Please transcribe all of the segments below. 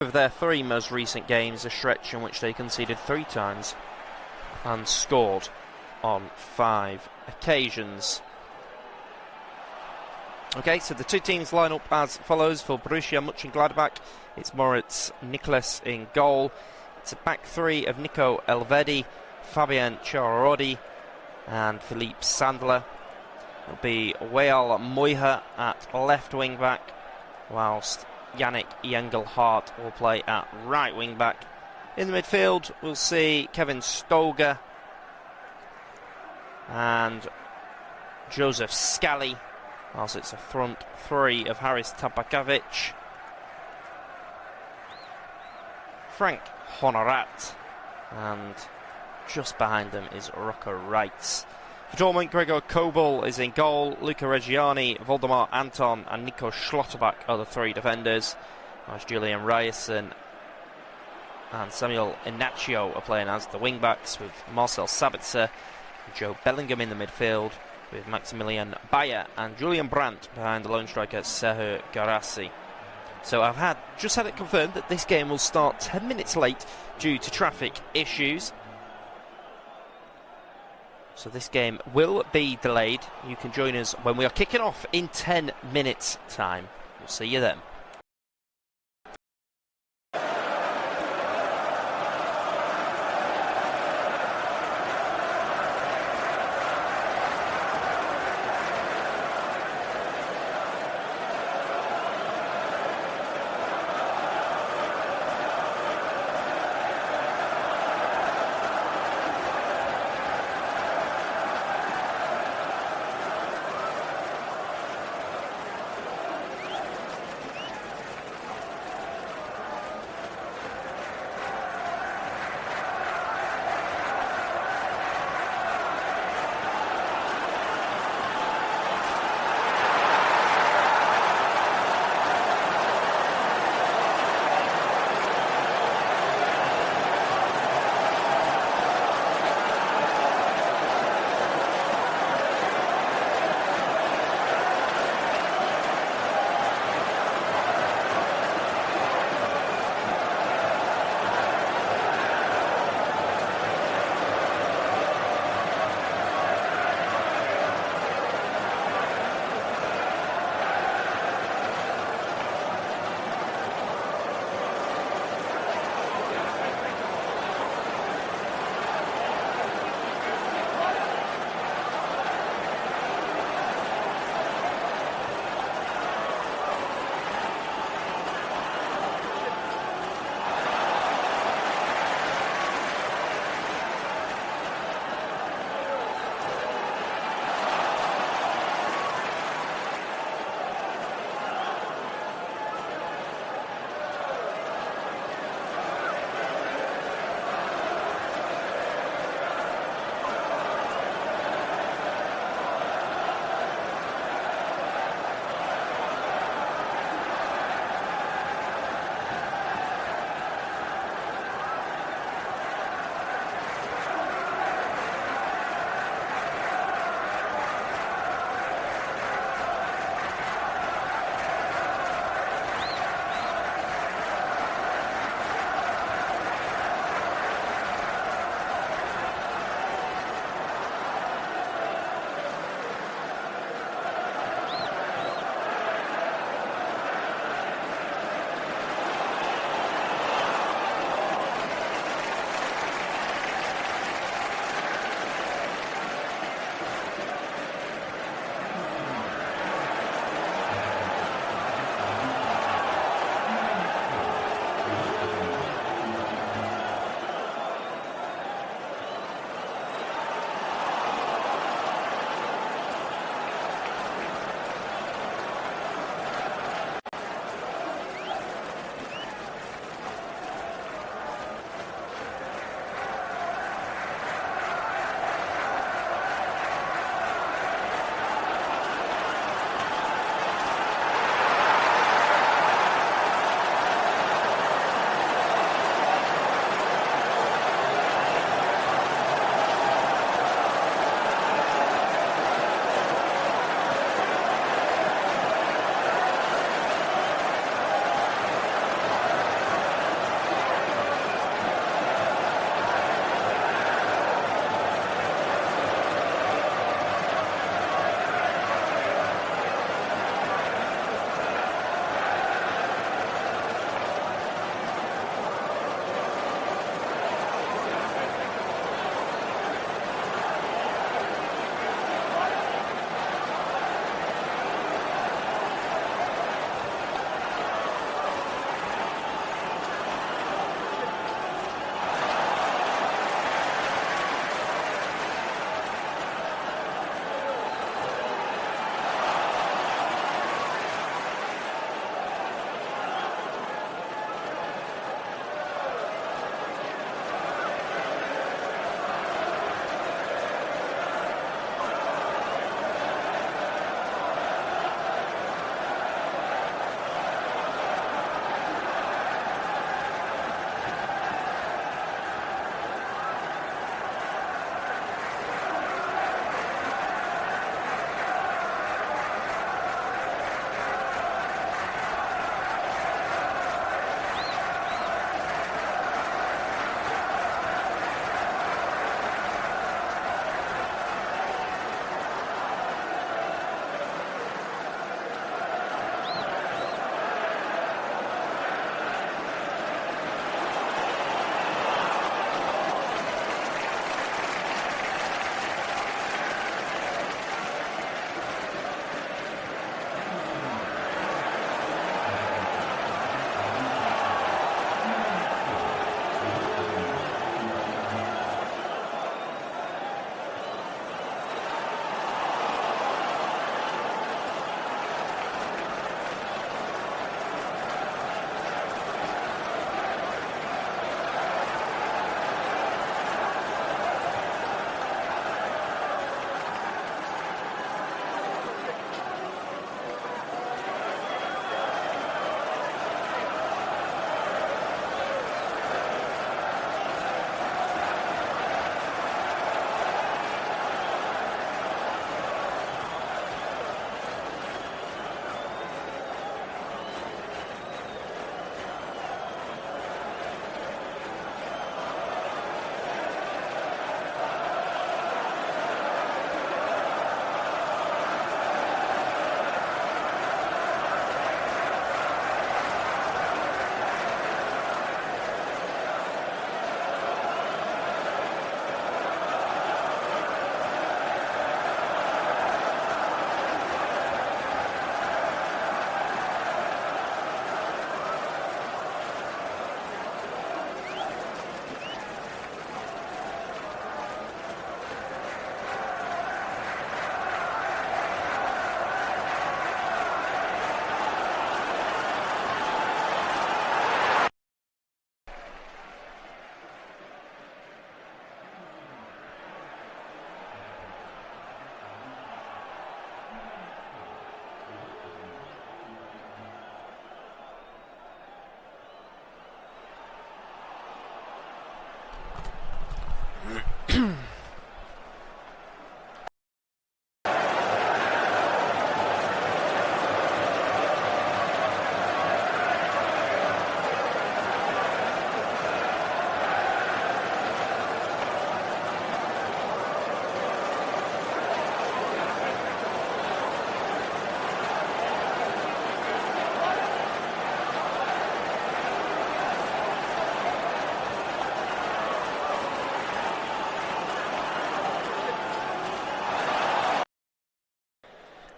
Of their 3 most recent games, a stretch in which they conceded 3 times and scored on 5 occasions. Okay, so the 2 teams line up as follows. For Borussia Monchengladbach, it's Moritz Nicholas in goal. It's a back 3 of Nico Elvedi, Fabian Charorodi and Philippe Sandler. It'll be Wael Moiha at left wing back, whilst Yannick Engelhardt will play at right wing back. In the midfield, we'll see Kevin Stoger and Joseph Scally, whilst it's a front 3 of Haris Tabakovic, Frank Honorat, and just behind them is Rocco Reitz. For Dortmund, Gregor Kobel is in goal. Luca Reggiani, Voldemar Anton and Nico Schlotterbach are the 3 defenders. As Julian Ryerson and Samuel Inacio are playing as the wing-backs, with Marcel Sabitzer and Joe Bellingham in the midfield, with Maximilian Bayer and Julian Brandt behind the lone striker Serhou Garassi. So I've just had it confirmed that this game will start 10 minutes late due to traffic issues. So this game will be delayed. You can join us when we are kicking off in 10 minutes time. We'll see you then.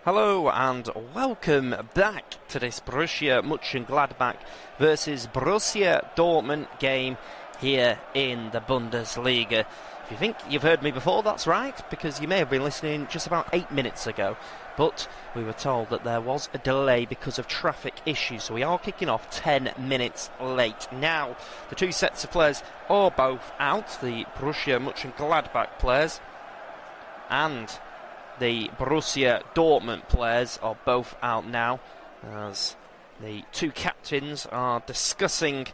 Hello and welcome back to this Borussia Monchengladbach versus Borussia Dortmund game here in the Bundesliga. If you think you've heard me before, that's right, because you may have been listening just about 8 minutes ago. But we were told that there was a delay because of traffic issues, so we are kicking off 10 minutes late. Now, the two sets of players are both out, the Borussia Monchengladbach players and the Borussia Dortmund players are both out now, as the two captains are discussing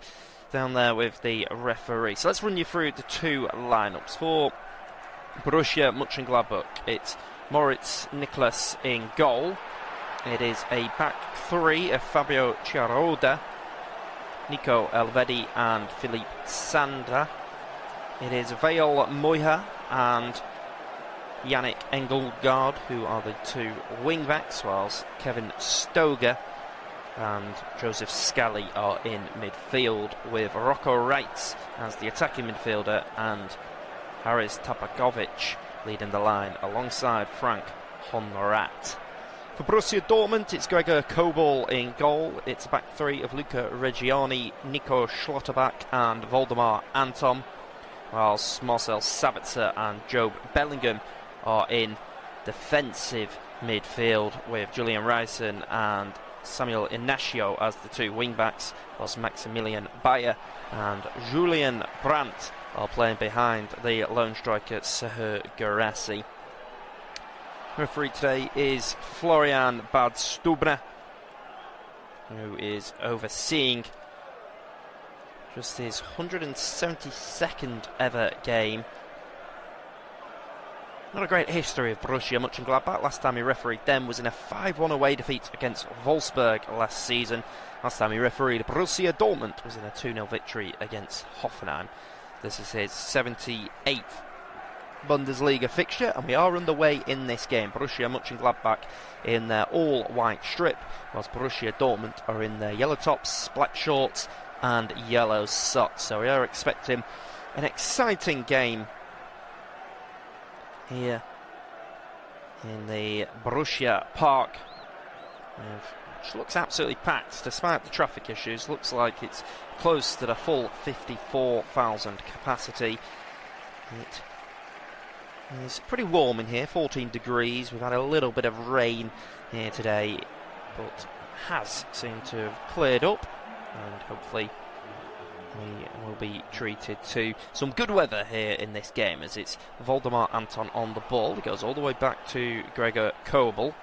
down there with the referee. So let's run you through the two lineups. For Borussia Monchengladbach, it's Moritz Nicholas in goal. It is a back three of Fabio Chiaroda, Nico Elvedi and Philippe Sandra. It is Vail Moiha and Yannick Engelgaard, who are the two wing-backs, whilst Kevin Stoger and Joseph Scally are in midfield, with Rocco Reitz as the attacking midfielder and Haris Tabakovic leading the line alongside Frank Honorat. For Borussia Dortmund, it's Gregor Kobel in goal. It's a back three of Luca Reggiani, Nico Schlotterbeck and Voldemar Anton, whilst Marcel Sabitzer and Job Bellingham are in defensive midfield, with Julian Reisen and Samuel Inacio as the two wing-backs, whilst Maximilian Bayer and Julian Brandt are playing behind the lone striker Serhou Guirassy. Referee today is Florian Badstubner, who is overseeing just his 172nd ever game. Not a great history of Borussia Mönchengladbach. Last time he refereed them was in a 5-1 away defeat against Wolfsburg last season. Last time he refereed Borussia Dortmund was in a 2-0 victory against Hoffenheim. This is his 78th Bundesliga fixture, and we are underway in this game. Borussia Mönchengladbach in their all-white strip, whilst Borussia Dortmund are in their yellow tops, black shorts and yellow socks. So we are expecting an exciting game here in the Borussia Park, which looks absolutely packed despite the traffic issues. Looks like it's close to the full 54,000 capacity. It is pretty warm in here, 14 degrees. We've had a little bit of rain here today, but has seemed to have cleared up, and hopefully we will be treated to some good weather here in this game, as it's Voldemar Anton on the ball. He goes all the way back to Gregor Kobel.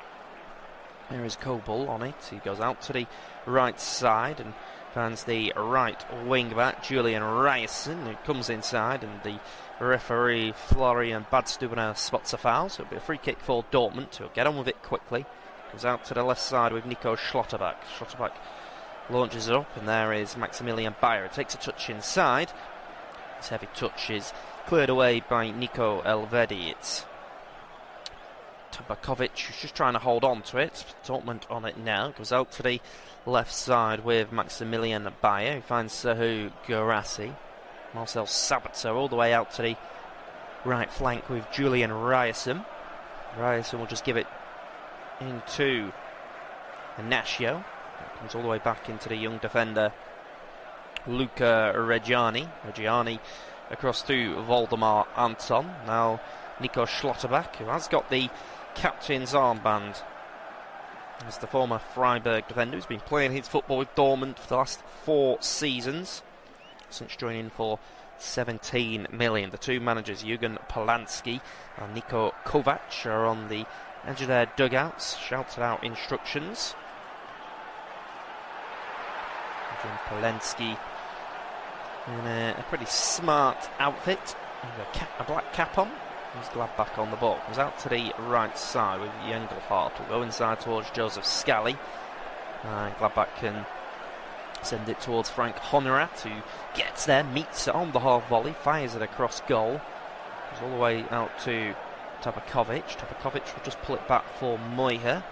There is Kobel on it. He goes out to the right side and finds the right wing back, Julian Reisen, who comes inside, and the referee Florian Badstubner spots a foul, so it'll be a free kick for Dortmund. He'll get on with it quickly. Goes out to the left side with Nico Schlotterbeck. Schlotterbeck launches it up, and there is Maximilian Bayer. Takes a touch inside. This heavy touch is cleared away by Nico Elvedi. It's Tabakovic who's just trying to hold on to it. Dortmund on it now. Goes out to the left side with Maximilian Bayer, who finds Serhou Guirassy. Marcel Sabitzer all the way out to the right flank with Julian Reisen. Reisen will just give it into Inacio. Comes all the way back into the young defender Luca Reggiani. Reggiani across to Voldemar Anton. Now Nico Schlotterbeck, who has got the captain's armband. As the former Freiburg defender who's been playing his football with Dortmund for the last 4 seasons, since joining for 17 million. The two managers, Jürgen Polanski and Niko Kovac, are on the edge of their dugouts, shouted out instructions. Polanski in a pretty smart outfit, with a black cap on. He's Gladbach on the ball. Comes out to the right side with Engelhardt. Will go inside towards Joseph Scally. Gladbach can send it towards Frank Honorat, who gets there, meets it on the half volley, fires it across goal. Goes all the way out to Tabakovic. Tabakovic will just pull it back for Moiha.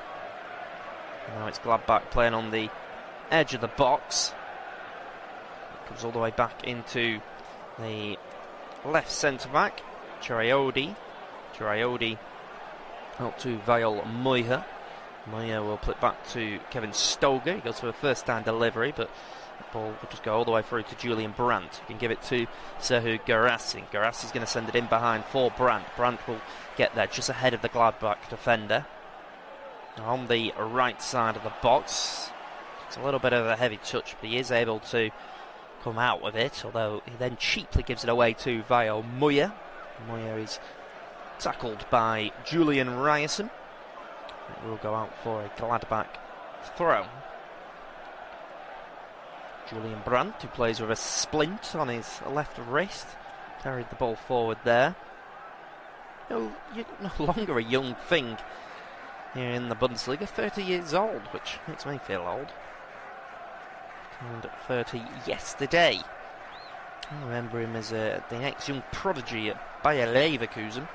Now it's Gladbach playing on the edge of the box. It comes all the way back into the left centre-back, Chiraodi out to Vail Moiha. Moya will put it back to Kevin Stoger. He goes for a first-time delivery, but the ball will just go all the way through to Julian Brandt. He can give it to Serhu Garassi. Garassi's going to send it in behind for Brandt. Brandt will get there just ahead of the Gladbach defender. On the right side of the box. It's a little bit of a heavy touch, but he is able to come out with it, although he then cheaply gives it away to Vio Moya. Moya is tackled by Julian Ryerson. It will go out for a Gladbach throw. Julian Brandt, who plays with a splint on his left wrist, carried the ball forward there. No longer a young thing here in the Bundesliga, 30 years old, which makes me feel old. Turned 30 yesterday. I remember him as the ex-young prodigy at Bayer Leverkusen.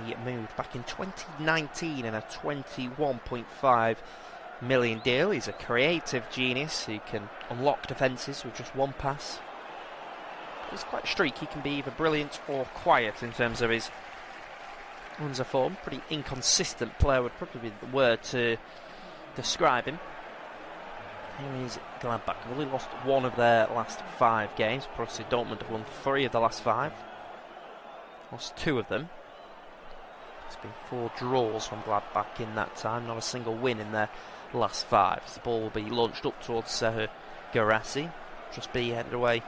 He moved back in 2019 in a 21.5 million deal. He's a creative genius who can unlock defences with just one pass. He's quite streaky, he can be either brilliant or quiet in terms of his runs of form. Pretty inconsistent player would probably be the word to describe him. Here is Gladbach. They've only lost one of their last 5 games. Borussia Dortmund have won 3 of the last 5. Lost 2 of them. It's been 4 draws from Gladbach in that time. Not a single win in their last 5. The ball will be launched up towards Serhu Garassi. Just be headed away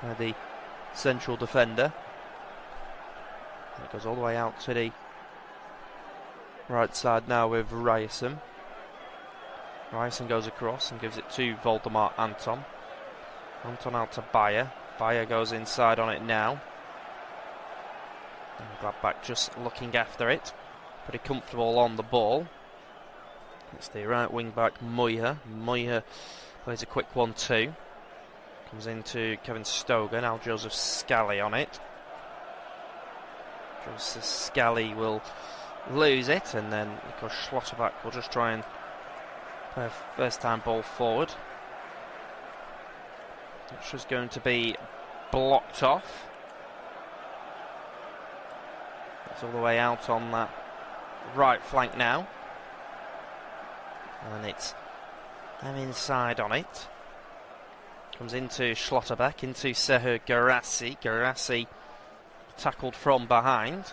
by the central defender. And it goes all the way out to the right side now with Ryerson. Ryerson goes across and gives it to Voldemar Anton. Anton out to Bayer. Bayer goes inside on it now. And Gladbach just looking after it. Pretty comfortable on the ball. It's the right wing back Moya. Moya plays a quick 1-2. Comes into Kevin Stoger. Now Joseph Scally on it. Joseph Scally will lose it, and then Nico Schlotterbeck will just try and play a first time ball forward. Which was going to be blocked off. It's all the way out on that right flank now. And it's them inside on it. Comes into Schlotterbeck, into Serhu Garassi. Garassi tackled from behind.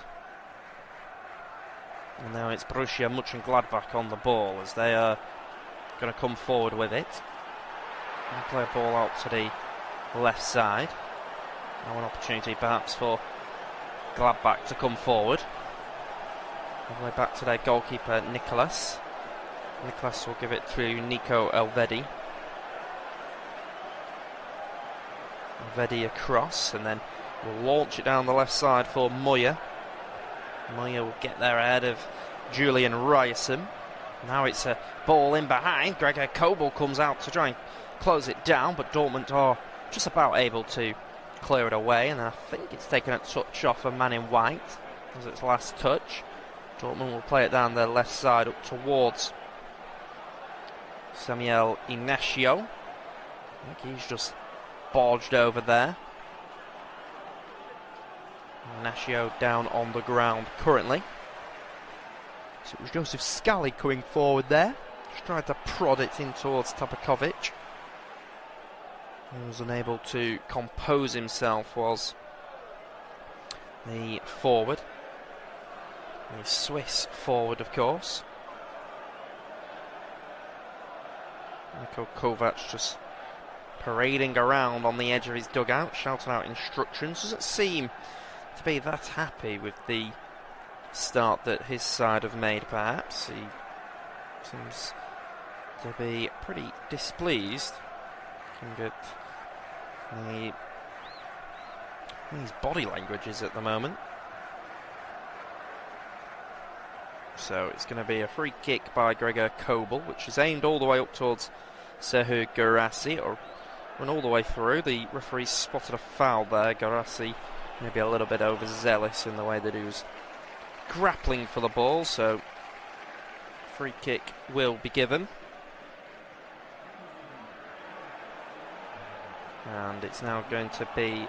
And now it's Borussia Monchengladbach on the ball as they are going to come forward with it. And play a ball out to the left side. Now an opportunity perhaps for Gladbach to come forward. All the way back to their goalkeeper Nicholas. Nicholas will give it to Nico Elvedi. Elvedi across, and then will launch it down the left side for Moya. Moya will get there ahead of Julian Ryerson. Now it's a ball in behind. Gregor Kobel comes out to try and close it down, but Dortmund are just about able to clear it away, and I think it's taken a touch off a man in white as its last touch. Dortmund will play it down the left side up towards Samuel Ignacio. I think he's just barged over there. Ignacio down on the ground currently. So it was Joseph Scally coming forward there. Just tried to prod it in towards Tabakovic. He was unable to compose himself, was the forward. The Swiss forward, of course. Niko Kovac just parading around on the edge of his dugout, shouting out instructions. Doesn't seem to be that happy with the start that his side have made, perhaps. He seems to be pretty displeased. Looking at his body languages at the moment. So it's going to be a free kick by Gregor Kobel, which is aimed all the way up towards Serhu Garassi, or run all the way through. The referee spotted a foul there. Garassi maybe a little bit overzealous in the way that he was grappling for the ball, so free kick will be given. And it's now going to be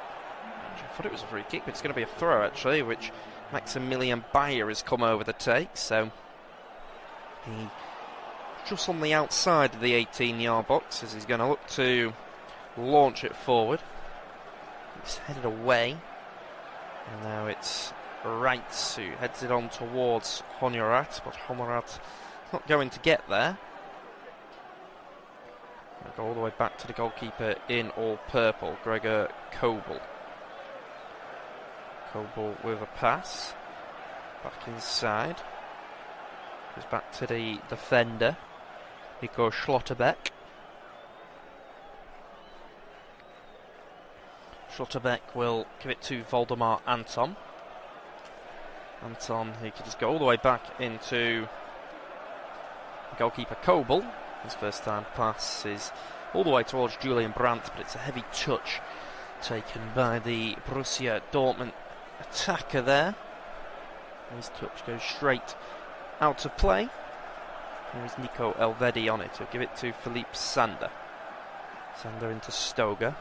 I thought it was a free kick, but it's going to be a throw actually, which Maximilian Bayer has come over the take. So he just on the outside of the 18-yard box as he's going to look to launch it forward. It's headed away, and now it's Reitz who heads it on towards Honorat, but Honorat not going to get there. I'll go all the way back to the goalkeeper in all purple, Gregor Kobel. Kobel with a pass, back inside, goes back to the defender, Nico Schlotterbeck. Schlotterbeck will give it to Voldemar Anton. Anton, he can just go all the way back into goalkeeper Kobel. His first time pass is all the way towards Julian Brandt, but it's a heavy touch taken by the Borussia Dortmund attacker there. His touch goes straight out of play. Here's Nico Elvedi on it. He'll give it to Philippe Sander. Sander into Stoger.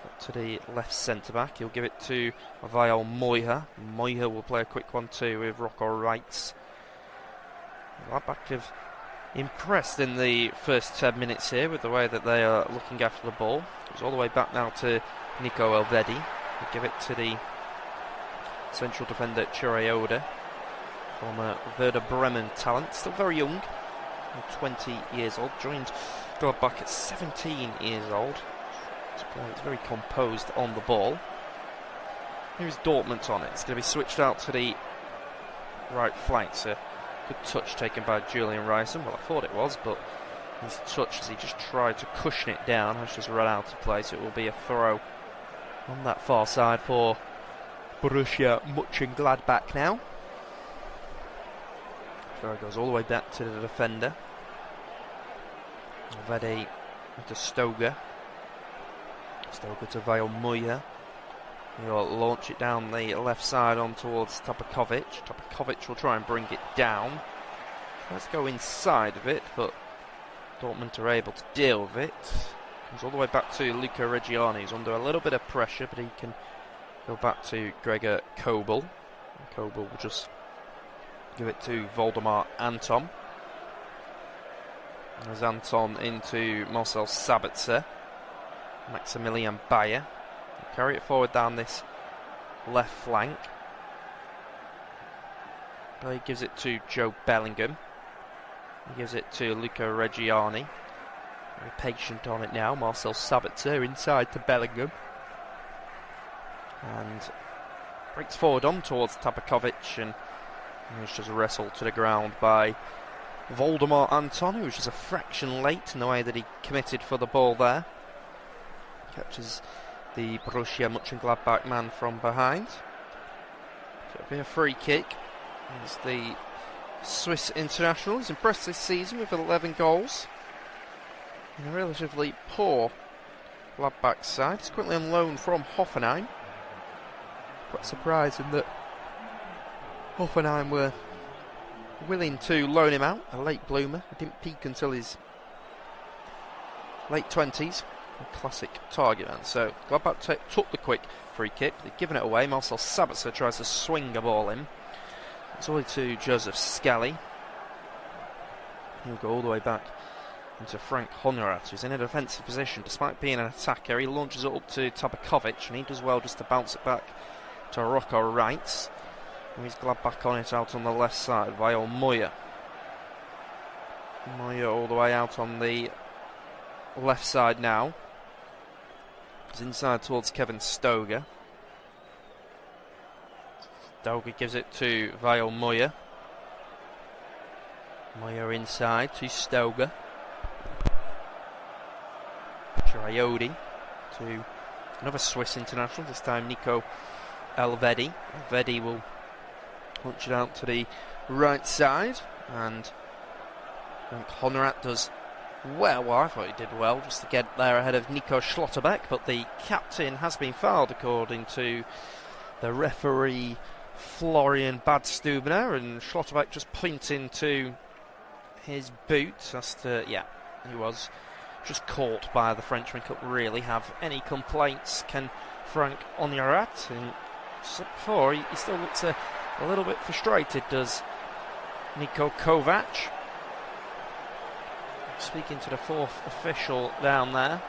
Up to the left centre-back. He'll give it to Vail Moiha. Moiha will play a quick one too with Rocco Reitz. Gladbach have impressed in the first 10 minutes here with the way that they are looking after the ball. It's all the way back now to Nico Elvedi. He'll give it to the central defender Chirioda, former Werder Bremen talent, still very young, 20 years old, joined Gladbach at 17 years old. It's very composed on the ball. Here's Dortmund on it. It's going to be switched out to the right flank. It's a good touch taken by Julian Reisen. Well, I thought it was, but his touch as he just tried to cushion it down has just run out of play, so it will be a throw on that far side for Borussia Monchengladbach now. Throw goes all the way back to the defender. Vede into Stoger. Stoger to Vail Moiha. He'll launch it down the left side on towards Tabakovic. Tabakovic will try and bring it down. Let's go inside of it, but Dortmund are able to deal with it. Comes all the way back to Luca Reggiani. He's under a little bit of pressure, but he can go back to Gregor Kobel. And Kobel will just give it to Voldemar Anton. There's Anton into Marcel Sabitzer. Maximilian Bayer. Carry it forward down this left flank. He gives it to Joe Bellingham. He gives it to Luca Reggiani. Very patient on it now. Marcel Sabitzer inside to Bellingham. And breaks forward on towards Tabakovic, and he's just wrestled to the ground by Voldemar Anton, who was just a fraction late in the way that he committed for the ball there. Catches the Borussia Mönchengladbach man from behind. So it'll be a free kick. As the Swiss international is impressed this season with 11 goals in a relatively poor Gladbach side. He's currently on loan from Hoffenheim. Quite surprising that Hoffenheim were willing to loan him out, a late bloomer. He didn't peak until his late 20s. A classic target man. So Gladbach took the quick free kick. They've given it away. Marcel Sabitzer tries to swing a ball in. It's only to Joseph Scally. He'll go all the way back into Frank Honorat, who's in a defensive position despite being an attacker. He launches it up to Tabakovic, and he does well just to bounce it back to Rocco Reitz. He's Gladbach on it out on the left side. Vail Moiha. Moiha all the way out on the left side now. He's inside towards Kevin Stoger. Stoger gives it to Vail Moiha. Moiha inside to Stoger. Chiriodi to another Swiss international, this time Nico Elvedi. Elvedi will launch it out to the right side, and Honorat does well, I thought he did well just to get there ahead of Nico Schlotterbeck, but the captain has been fouled according to the referee Florian Badstubener, and Schlotterbeck just pointing to his boot as to, yeah, he was just caught by the Frenchman. Couldn't really have any complaints, can Frank Honorat. And before, he still looks a little bit frustrated, does Niko Kovac. Speaking to the fourth official down there.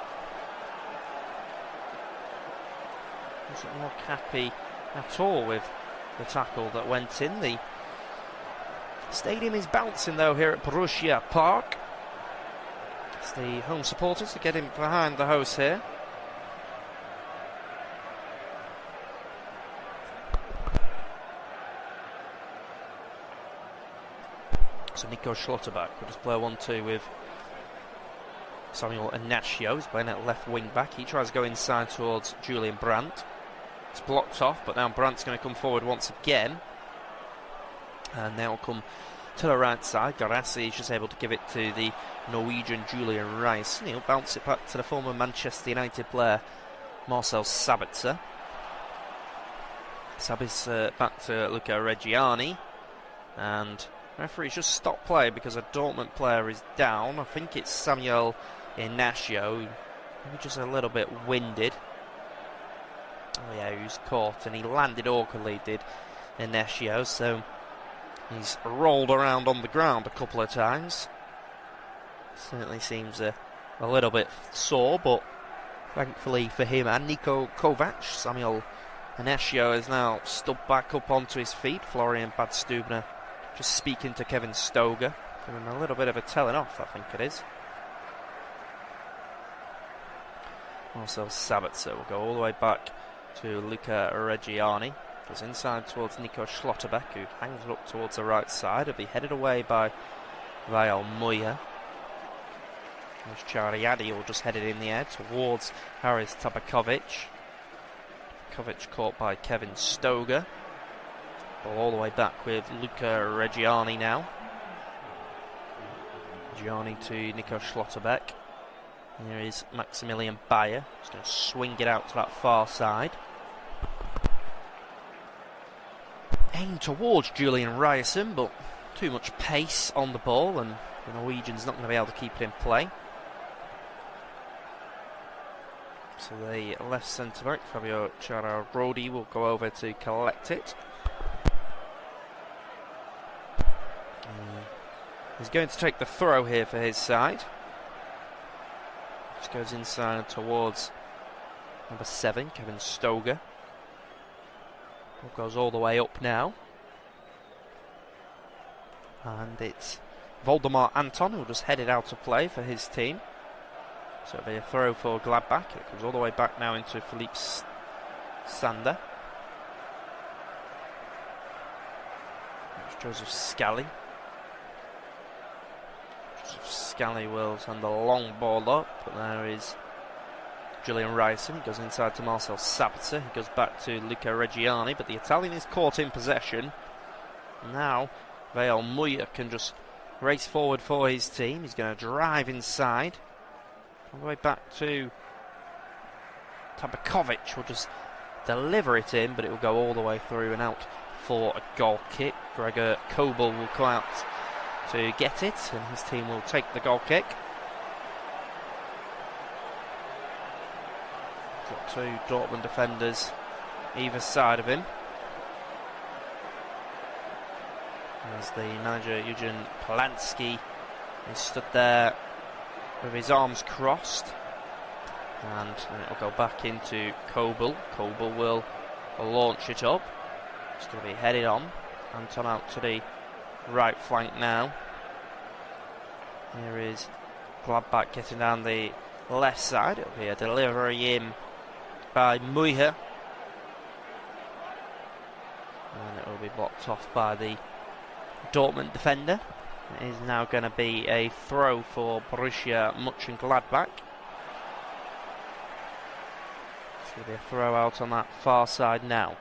Doesn't look happy at all with the tackle that went in. The stadium is bouncing though here at Borussia Park. It's the home supporters are getting behind the host here. So Nico Schlotterbeck will just play 1-2 with Samuel Ignacio. He's playing at left wing back. He tries to go inside towards Julian Brandt. It's blocked off, but now Brandt's going to come forward once again. And now come to the right side. Garassi is just able to give it to the Norwegian Julian Rice. And he'll bounce it back to the former Manchester United player Marcel Sabitzer. Sabitzer back to Luca Reggiani. And the referee's just stopped play because a Dortmund player is down. I think it's Samuel Ignacio, maybe just a little bit winded. Oh yeah, he was caught and he landed awkwardly, did Ignacio, so he's rolled around on the ground a couple of times. Certainly seems a little bit sore, but thankfully for him and Niko Kovac, Samuel Ignacio is now stood back up onto his feet. Florian Badstubner just speaking to Kevin Stoger, giving him a little bit of a telling off, I think it is. Also Sabitzer will go all the way back to Luca Reggiani. Goes inside towards Nico Schlotterbeck, who hangs it up towards the right side. It'll be headed away by Vael Muya. Chariadi will just head it in the air towards Haris Tabakovic. Tabakovic caught by Kevin Stoger. Ball all the way back with Luca Reggiani now. Reggiani to Nico Schlotterbeck. Here is Maximilian Bayer. He's going to swing it out to that far side. Aimed towards Julian Ryerson, but too much pace on the ball, and the Norwegian's not going to be able to keep it in play. So the left centre-back, Fabio Ciararodi, will go over to collect it. He's going to take the throw here for his side. Just goes inside towards number 7, Kevin Stoger. Ball goes all the way up now. And it's Voldemar Anton who'll just head it out of play for his team. So it'll be a throw for Gladbach. It comes all the way back now into Philippe Sander. There's Joseph Scally. Scally will send the long ball up, but there is Julian Ryerson. He goes inside to Marcel Sabitzer. He goes back to Luca Reggiani, but the Italian is caught in possession. Now Vael Muya can just race forward for his team. He's going to drive inside. All the way back to Tabakovic. Will just deliver it in, but it will go all the way through and out for a goal kick. Gregor Kobel will come out to get it, and his team will take the goal kick. Got 2 Dortmund defenders either side of him. As the manager Eugen Polanski is stood there with his arms crossed, and it'll go back into Kobel. Kobel will launch it up. It's going to be headed on. Anton out to the right flank now. Here is Gladbach getting down the left side. It'll be a delivery in by Muya. And it will be blocked off by the Dortmund defender. It is now going to be a throw for Borussia Monchengladbach. It's going to be a throw out on that far side now.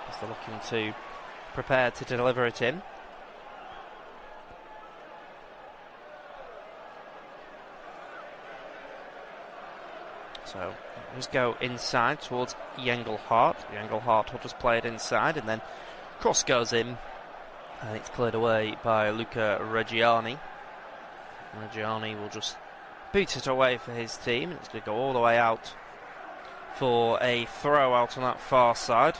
As they're looking to prepare to deliver it in. So let's go inside towards Engelhardt. Engelhardt will just play it inside, and then cross goes in, and it's cleared away by Luca Reggiani. Reggiani will just boot it away for his team. It's going to go all the way out for a throw out on that far side.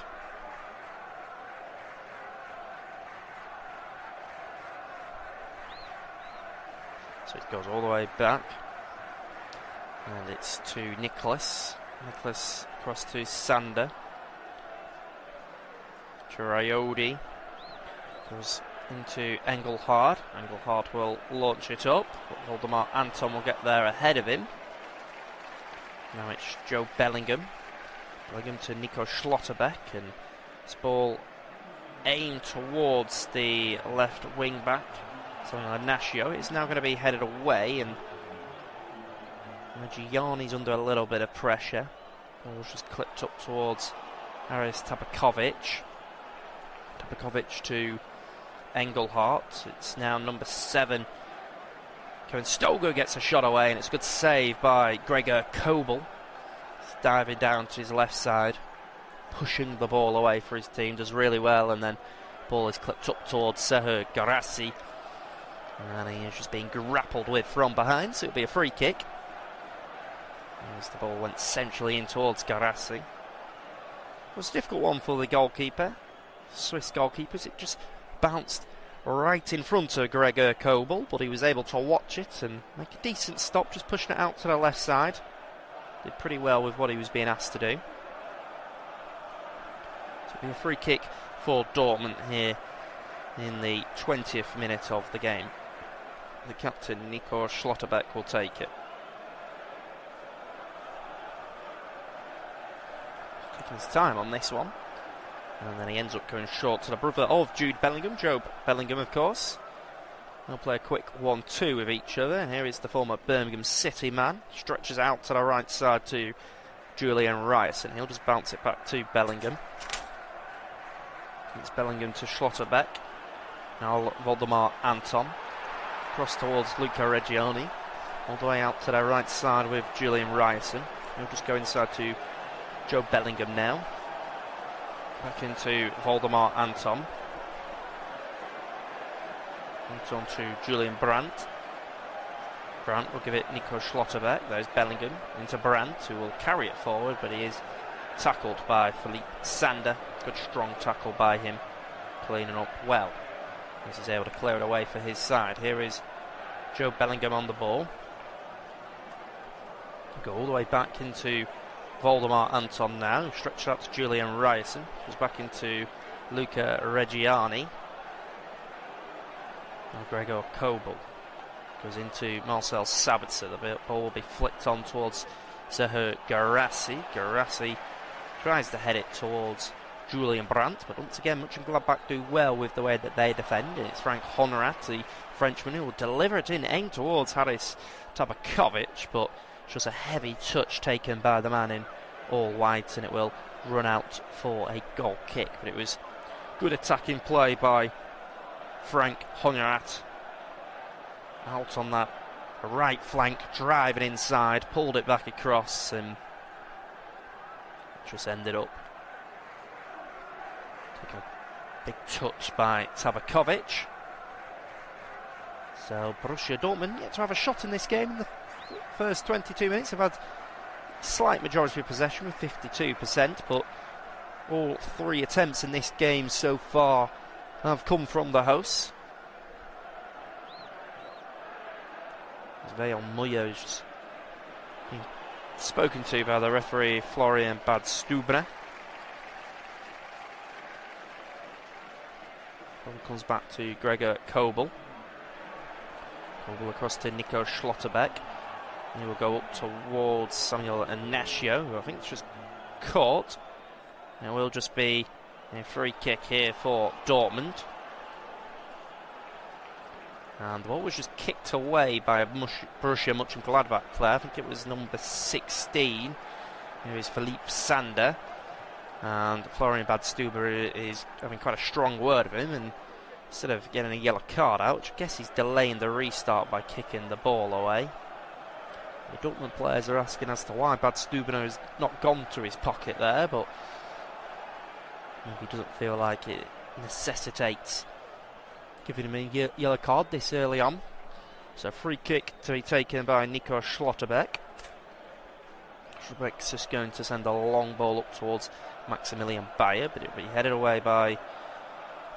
So it goes all the way back. And it's to Nicholas. Nicholas across to Sander. Chiraiodi goes into Engelhard. Engelhard will launch it up, but Voldemar Anton will get there ahead of him. Now it's Joe Bellingham. Bellingham to Nico Schlotterbeck, and this ball aimed towards the left wing back. So Ignacio is now going to be headed away, and Reggiani's under a little bit of pressure. Ball's just clipped up towards Haris Tabakovic. Tabakovic to Engelhardt. It's now number 7. Kevin Stoger gets a shot away, and it's a good save by Gregor Kobel. He's diving down to his left side, pushing the ball away for his team. Does really well, and then the ball is clipped up towards Seher Garassi, and he is just being grappled with from behind, so it'll be a free kick. As the ball went centrally in towards Garassi. It was a difficult one for the goalkeeper, Swiss goalkeepers. It just bounced right in front of Gregor Kobel, but he was able to watch it and make a decent stop, just pushing it out to the left side. Did pretty well with what he was being asked to do. So it'll be a free kick for Dortmund here in the 20th minute of the game. The captain, Nico Schlotterbeck, will take it. Taking his time on this one. And then he ends up going short to the brother of Jude Bellingham, Joe Bellingham, of course. They'll play a quick 1-2 with each other. And here is the former Birmingham City man. Stretches out to the right side to Julian Ryerson. He'll just bounce it back to Bellingham. It's Bellingham to Schlotterbeck. Now Voldemar Anton. Cross towards Luca Reggiani. All the way out to the right side with Julian Ryerson. He'll just go inside to Joe Bellingham now. Back into Voldemar Anton. Anton to Julian Brandt. Brandt will give it Nico Schlotterbeck. There's Bellingham into Brandt, who will carry it forward, but he is tackled by Philippe Sander. Good strong tackle by him, cleaning up well, as he's able to clear it away for his side. Here is Joe Bellingham on the ball. Go all the way back into Voldemar Anton now, stretched out to Julian Ryerson, goes back into Luca Reggiani. Now Gregor Kobel goes into Marcel Sabitzer. The ball will be flicked on towards Seher Garassi. Garassi tries to head it towards Julian Brandt, but once again Monchengladbach do well with the way that they defend. And it's Frank Honorat, the Frenchman, who will deliver it in, aimed towards Haris Tabakovic, but just a heavy touch taken by the man in all white, and it will run out for a goal kick. But it was good attacking play by Frank Honorat. Out on that right flank, driving inside, pulled it back across, and just ended up taking a big touch by Tabakovic. So Borussia Dortmund yet to have a shot in this game in the first 22 minutes. Have had slight majority of possession with 52%, but all 3 attempts in this game so far have come from the hosts. Veil Muyer is just being spoken to by the referee Florian Badstubner. Ball comes back to Gregor Kobel. Kobel across to Nico Schlotterbeck. He will go up towards Samuel Ignacio, who I think is just caught. It will just be a free kick here for Dortmund. And the ball was just kicked away by a Borussia Monchengladbach player. I think it was number 16. Here is Philippe Sander. And Florian Badstuber is having quite a strong word of him. And instead of getting a yellow card out, which I guess he's delaying the restart by kicking the ball away. The Dortmund players are asking as to why Badstuber has not gone to his pocket there, but maybe he doesn't feel like it necessitates giving him a yellow card this early on. So free kick to be taken by Nico Schlotterbeck. Schlotterbeck's just going to send a long ball up towards Maximilian Bayer, but it'll be headed away by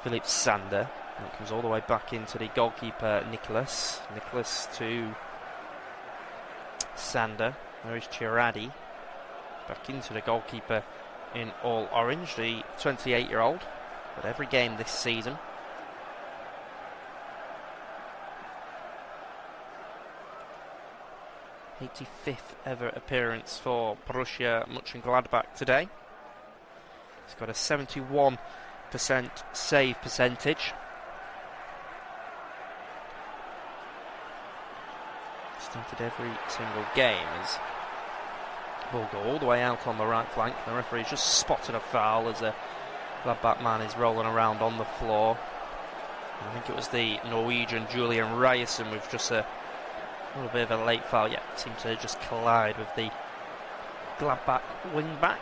Philipp Sander. And it comes all the way back into the goalkeeper Nicholas. Nicholas to Sander. There is Chiradi. Back into the goalkeeper in all orange, the 28-year-old. But every game this season. '85th ever appearance for Borussia Monchengladbach today. He's got a 71% save percentage. Started every single game as ball go all the way out on the right flank. The referee's just spotted a foul as a Gladbach man is rolling around on the floor. I think it was the Norwegian Julian Ryerson with just a little bit of a late foul. Yeah, seemed to just collide with the Gladbach wing back.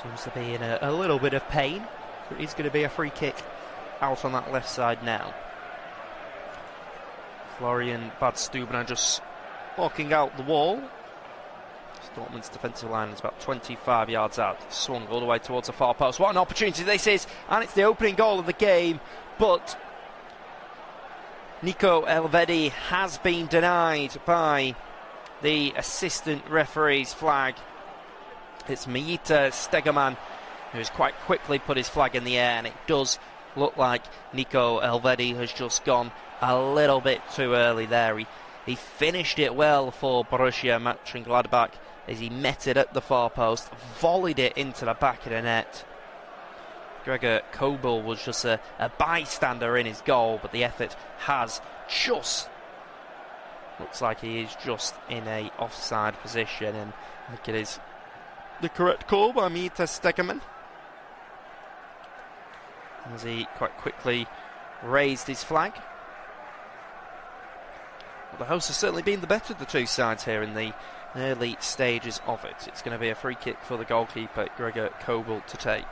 Seems to be in a little bit of pain. So it is going to be a free kick out on that left side now. Florian Badstuber just walking out the wall. Dortmund's defensive line is about 25 yards out. Swung all the way towards the far post. What an opportunity this is, and it's the opening goal of the game, but Nico Elvedi has been denied by the assistant referee's flag. It's Mijita Stegeman who's quite quickly put his flag in the air, and it does look like Nico Elvedi has just gone a little bit too early there. He finished it well for Borussia Mönchengladbach as he met it at the far post, volleyed it into the back of the net. Gregor Kobel was just a bystander in his goal, but the effort has just... looks like he is just in a offside position, and I think it is the correct call by Mijita Stegeman, as he quite quickly raised his flag. Well, the hosts have certainly been the better of the two sides here in the early stages of it. It's going to be a free kick for the goalkeeper, Gregor Kobel, to take.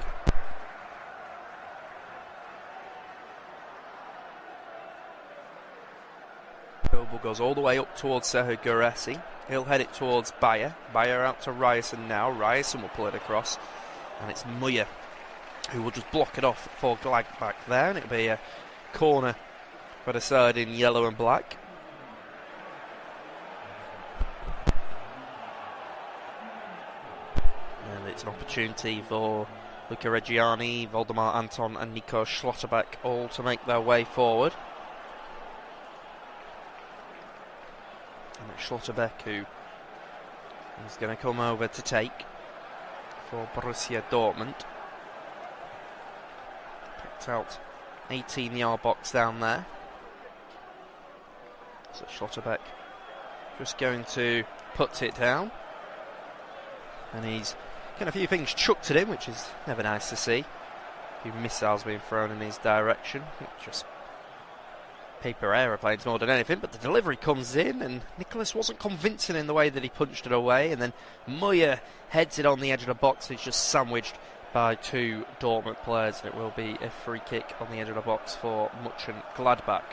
Kobel goes all the way up towards Serhu Guirassy. He'll head it towards Bayer. Bayer out to Ryerson now. Ryerson will pull it across. And it's Muyer who will just block it off for Gladbach there. And it'll be a corner for the side in yellow and black. And it's an opportunity for Luca Reggiani, Voldemar Anton and Nico Schlotterbeck all to make their way forward. And it's Schlotterbeck who is going to come over to take for Borussia Dortmund. Picked out 18-yard box down there. So Schlotterbeck just going to put it down. And he's getting a few things chucked at him, which is never nice to see. A few missiles being thrown in his direction. I think just paper aeroplanes more than anything, but the delivery comes in and Nicholas wasn't convincing in the way that he punched it away, and then Muyer heads it on the edge of the box. He's just sandwiched by two Dortmund players, and it will be a free kick on the edge of the box for Mönchengladbach.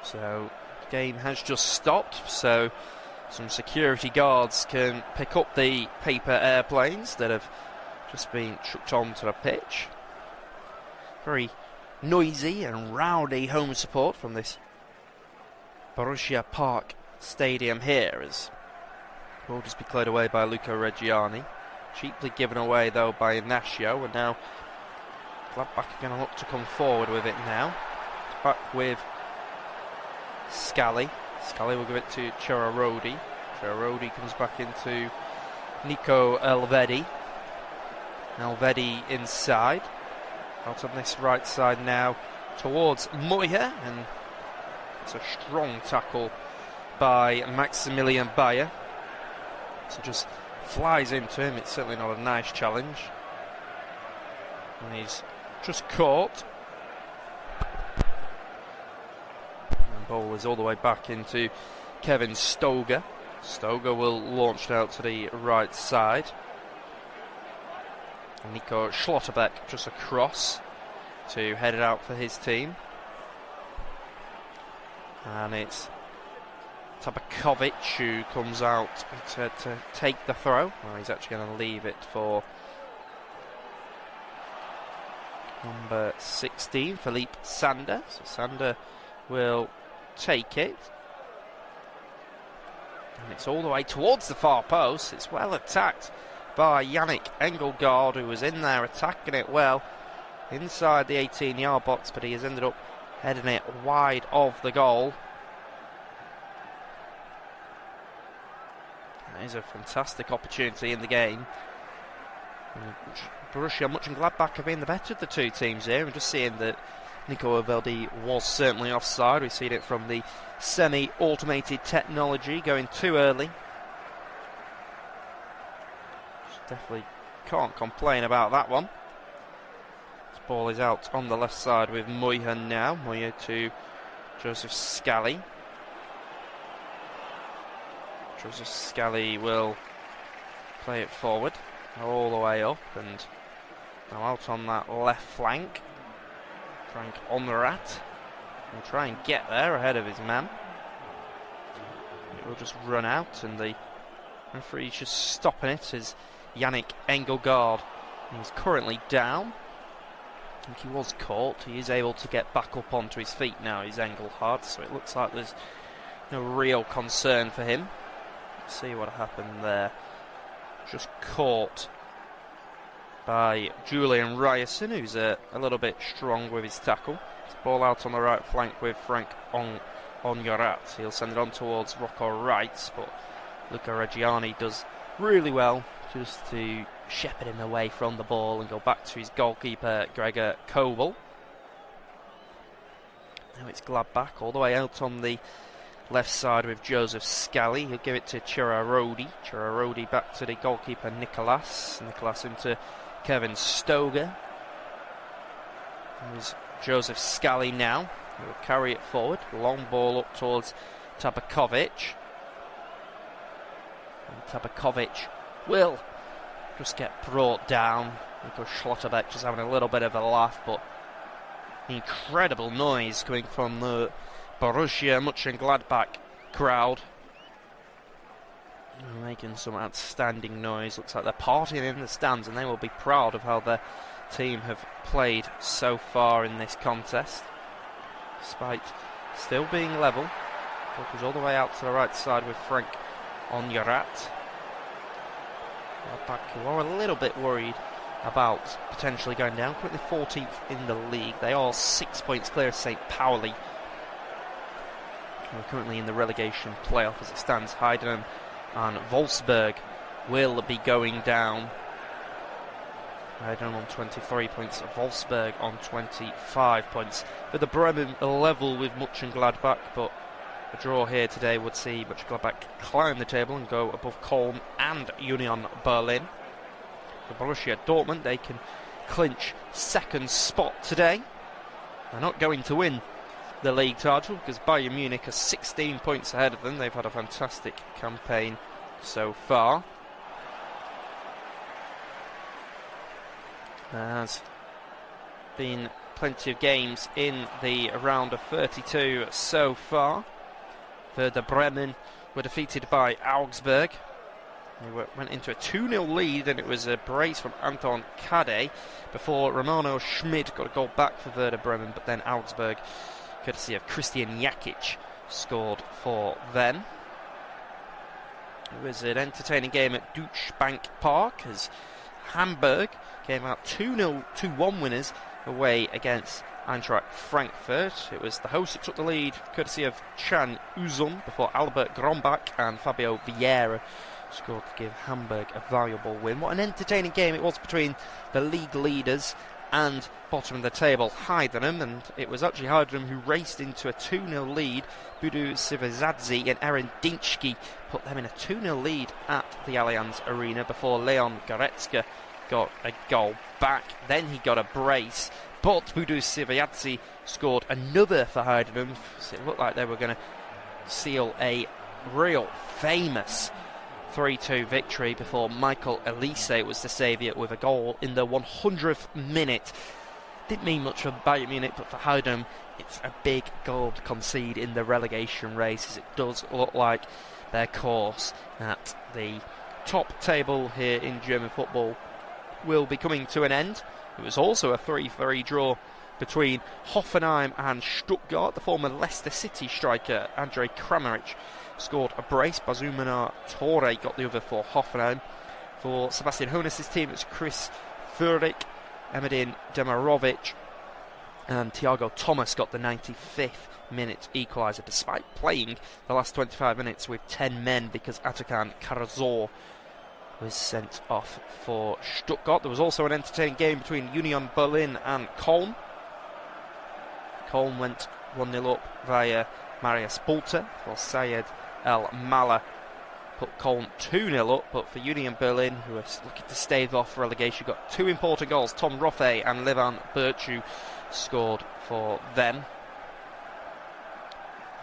So the game has just stopped, so some security guards can pick up the paper airplanes that have just been chucked onto the pitch. Very noisy and rowdy home support from this Borussia Park stadium here, as it will just be cleared away by Luca Reggiani. Cheaply given away though by Ignacio, and now Gladbach are going to look to come forward with it now. It's back with Scally. Scally will give it to Cherarodi. Cherarodi comes back into Nico Elvedi. Elvedi inside. Out on this right side now towards Muyer, and it's a strong tackle by Maximilian Bayer. So just flies into him. It's certainly not a nice challenge. And he's just caught. Ball is all the way back into Kevin Stoger. Stoger will launch it out to the right side. Nico Schlotterbeck just across to head it out for his team. And it's Tabakovic who comes out to take the throw. Well, he's actually going to leave it for number 16, Philippe Sander. So Sander will take it. And it's all the way towards the far post. It's well attacked by Yannick Engelgaard, who was in there attacking it well inside the 18-yard box, but he has ended up heading it wide of the goal. That is a fantastic opportunity in the game. Borussia Monchengladbach have been the better of the two teams here. We're just seeing that Nico Evaldi was certainly offside. We've seen it from the semi-automated technology going too early. Definitely can't complain about that one. This ball is out on the left side with Moyhan now. Moyhan to Joseph Scally. Joseph Scally will play it forward all the way up, and now out on that left flank. Frank Onrat will try and get there ahead of his man. It will just run out, and the referee just stopping it is Yannick Engelgaard. He's currently down. I think he was caught. He is able to get back up onto his feet now, he's Engelgaard, so it looks like there's no real concern for him. Let's see what happened there. Just caught by Julian Ryerson, who's a little bit strong with his tackle. It's ball out on the right flank with Frank Onyorat. He'll send it on towards Rocco Wright, but Luca Reggiani does really well just to shepherd him away from the ball and go back to his goalkeeper, Gregor Kobel. Now it's Gladbach all the way out on the left side with Joseph Scally. He'll give it to Chirarodi. Chirarodi back to the goalkeeper Nicolas. Nicolas into Kevin Stoger. There's Joseph Scally now. He will carry it forward. Long ball up towards Tabakovic. And Tabakovic will just get brought down. Nico Schlotterbeck just having a little bit of a laugh, but incredible noise coming from the Borussia Monchengladbach crowd. Making some outstanding noise. Looks like they're partying in the stands, and they will be proud of how their team have played so far in this contest, despite still being level. Ball goes all the way out to the right side with Frank Onyorat. Who are a little bit worried about potentially going down. Currently 14th in the league. They are 6 points clear of St. Pauli. We're currently in the relegation playoff as it stands. Heidenheim and Wolfsburg will be going down. Heidenheim on 23 points, Wolfsburg on 25 points. But the Bremen are level with Monchengladbach, but a draw here today would see Monchengladbach climb the table and go above Köln and Union Berlin. For Borussia Dortmund, they can clinch second spot today. They're not going to win the league title because Bayern Munich are 16 points ahead of them. They've had a fantastic campaign so far. There has been plenty of games in the round of 32 so far. Werder Bremen were defeated by Augsburg. They went into a 2-0 lead, and it was a brace from Anton Kade before Romano Schmid got a goal back for Werder Bremen, but then Augsburg, courtesy of Christian Jakic, scored for them. It was an entertaining game at Deutsche Bank Park as Hamburg came out 2-1 winners away against Eintracht Frankfurt. It was the hosts that took the lead, courtesy of Can Uzun, before Albert Grombach and Fabio Vieira scored to give Hamburg a valuable win. What an entertaining game it was between the league leaders and bottom of the table Heidenheim, and it was actually Heidenheim who raced into a 2-0 lead. Budu Sivazadze and Aaron Dinczki put them in a 2-0 lead at the Allianz Arena before Leon Goretzka got a goal back. Then he got a brace, but Budu Sivazadze scored another for Heidenheim, so it looked like they were going to seal a real famous 3-2 victory before Michael Elise was the saviour with a goal in the 100th minute. Didn't mean much for Bayern Munich, but for Heidem, it's a big goal to concede in the relegation race, as it does look like their course at the top table here in German football will be coming to an end. It was also a 3-3 draw between Hoffenheim and Stuttgart. The former Leicester City striker Andrej Kramaric scored a brace. Bazumana Torre got the other for Hoffenheim. For Sebastian Hoeneß's team, it's Chris Furlik, Emedin Demirovic and Thiago Thomas got the 95th minute equaliser, despite playing the last 25 minutes with 10 men because Atakan Karazor was sent off for Stuttgart. There was also an entertaining game between Union Berlin and Köln. Köln went 1-0 up via Marius Bulter for Sayed El Mala. Put Köln 2-0 up, but for Union Berlin, who are looking to stave off relegation, got two important goals. Tom Roffe and Levan Birchu scored for them.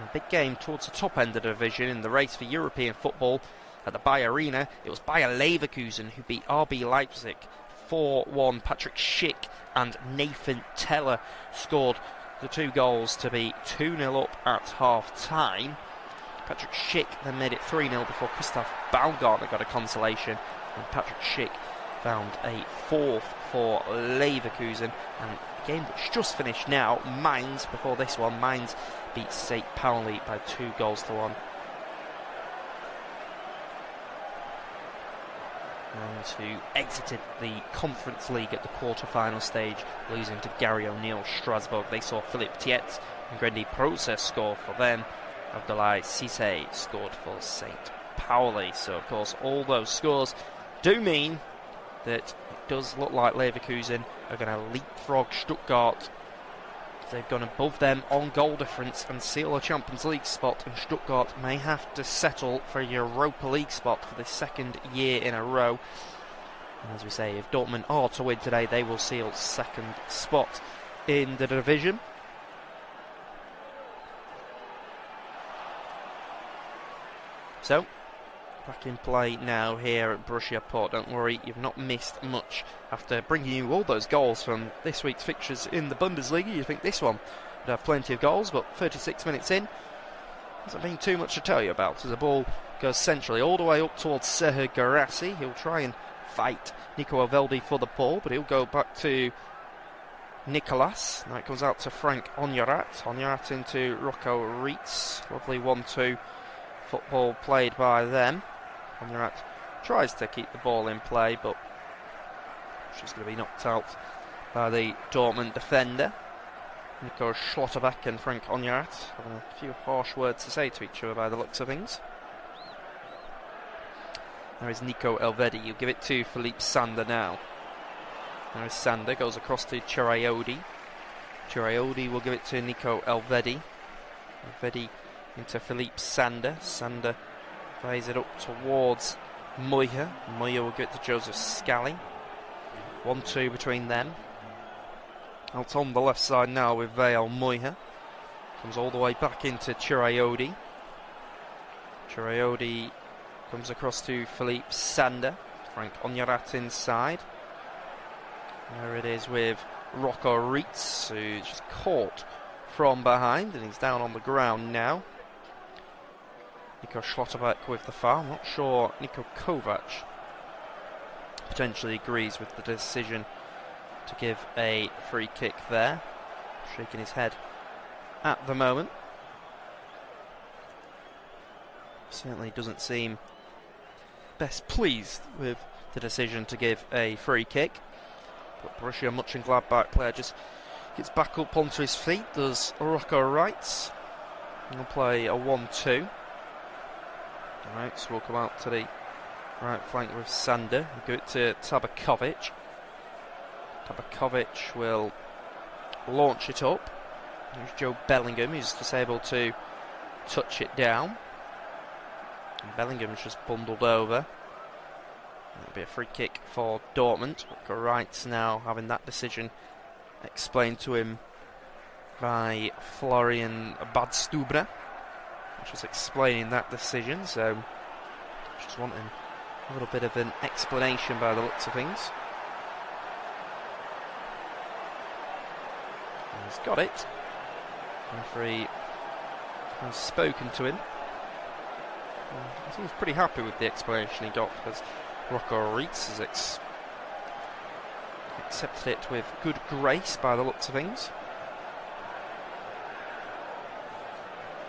A big game towards the top end of the division in the race for European football at the Bayer Arena. It was Bayer Leverkusen who beat RB Leipzig 4-1. Patrick Schick and Nathan Teller scored the two goals to be 2-0 up at half-time. Patrick Schick then made it 3-0 before Christoph Baumgartner got a consolation, and Patrick Schick found a fourth for Leverkusen. And the game that's just finished now, Mainz, before this one, Mainz beat St. Pauli by 2-1. Mainz, who exited the Conference League at the quarter-final stage, losing to Gary O'Neill Strasbourg. They saw Philippe Tietz and Grendy Procer score for them. Abdoulaye Cissé scored for St. Pauli. So, of course, all those scores do mean that it does look like Leverkusen are going to leapfrog Stuttgart. They've gone above them on goal difference and seal a Champions League spot, and Stuttgart may have to settle for a Europa League spot for the second year in a row. And as we say, if Dortmund are to win today, they will seal second spot in the division. So, back in play now here at Borussia Port. Don't worry, you've not missed much. After bringing you all those goals from this week's fixtures in the Bundesliga, you think this one would have plenty of goals, but 36 minutes in, hasn't been too much to tell you about, as the ball goes centrally all the way up towards Serhou Guirassy. He'll try and fight Nico Elvedi for the ball, but he'll go back to Nicolas. Now it comes out to Frank Onyarat. Onyarat into Rocco Reitz. Lovely 1-2 football played by them. Onyarat tries to keep the ball in play, but she's going to be knocked out by the Dortmund defender. Nico Schlotterbeck and Frank Onyarat having a few harsh words to say to each other by the looks of things. There is Nico Elvedi. He'll give it to Philippe Sander now. There is Sander, goes across to Chiraiodi. Chiraiodi will give it to Nico Elvedi. Elvedi into Philippe Sander. Sander plays it up towards Moya. Moya will give it to Joseph Scally. 1-2 between them. Out on the left side now with Vael Moya. Comes all the way back into Chiraiodi. Chiraiodi comes across to Philippe Sander. Frank Onyarat inside. There it is with Rocco Reitz, who's just caught from behind, and he's down on the ground now. Nico Schlotterbeck with the foul. I'm not sure Niko Kovac potentially agrees with the decision to give a free kick there. Shaking his head at the moment. Certainly doesn't seem best pleased with the decision to give a free kick. But Borussia Monchengladbach player just gets back up onto his feet. Does Rocco Reitz. He'll play a 1-2. Alright, so we'll come out to the right flank with Sander. We'll give it to Tabakovic. Tabakovic will launch it up. There's Joe Bellingham, who's just able to touch it down. And Bellingham's just bundled over. That'll be a free kick for Dortmund. Rocco Reitz now having that decision explained to him by Florian Badstuber, which is explaining that decision. So just wanting A little bit of an explanation by the looks of things. He's got it. The referee has spoken to him. He seems pretty happy with the explanation he got, because Rocco Reitz has accepted it with good grace by the looks of things.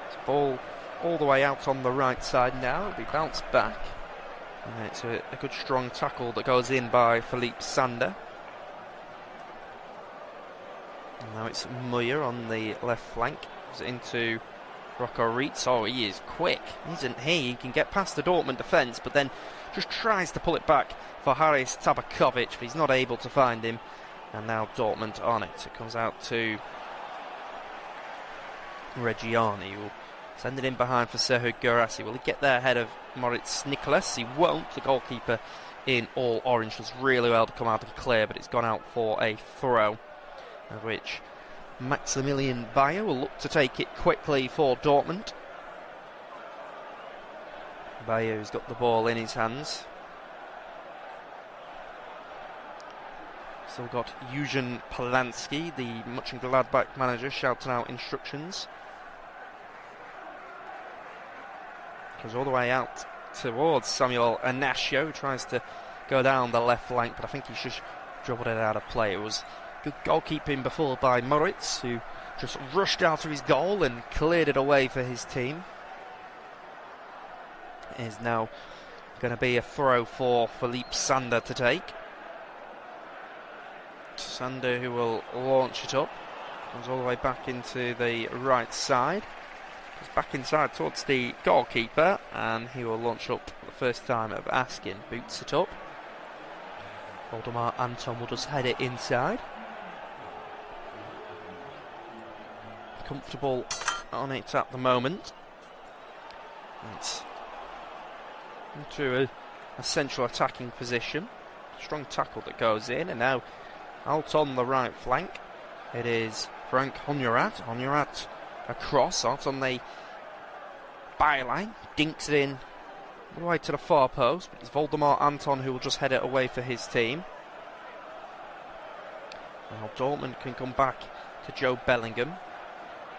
It's ball all the way out on the right side now. It'll be bounced back. And it's a good strong tackle that goes in by Philippe Sander. And now it's Muir on the left flank. It's into Rocco Reitz. Oh, he is quick, isn't he? He can get past the Dortmund defence, but then just tries to pull it back for Haris Tabakovic, but he's not able to find him. And now Dortmund on it. It comes out to Reggiani, who will send it in behind for Serhou Guirassy. Will he get there ahead of Moritz Nicolas? He won't. The goalkeeper in all orange does really well to come out and clear, but it's gone out for a throw, of which Maximilian Bayer will look to take it quickly for Dortmund. Bayer, who's got the ball in his hands. Still got Eugen Polanski, the Monchengladbach manager, shouting out instructions. Goes all the way out towards Samuel Anasio, who tries to go down the left flank, but I think he's just dribbled it out of play. It was good goalkeeping before by Moritz, who just rushed out of his goal and cleared it away for his team. It is now going to be a throw for Philippe Sander to take. Sander, who will launch it up, comes all the way back into the right side. Goes back inside towards the goalkeeper, and he will launch up the first time of asking. Boots it up. Voldemar Anton will just head it inside. Comfortable on it at the moment. It's into a central attacking position. Strong tackle that goes in, and now out on the right flank it is Frank Honyorat. Honyorat across, out on the byline, dinks it in all the way to the far post, but it's Voldemar Anton who will just head it away for his team. Now Dortmund can come back to Joe Bellingham.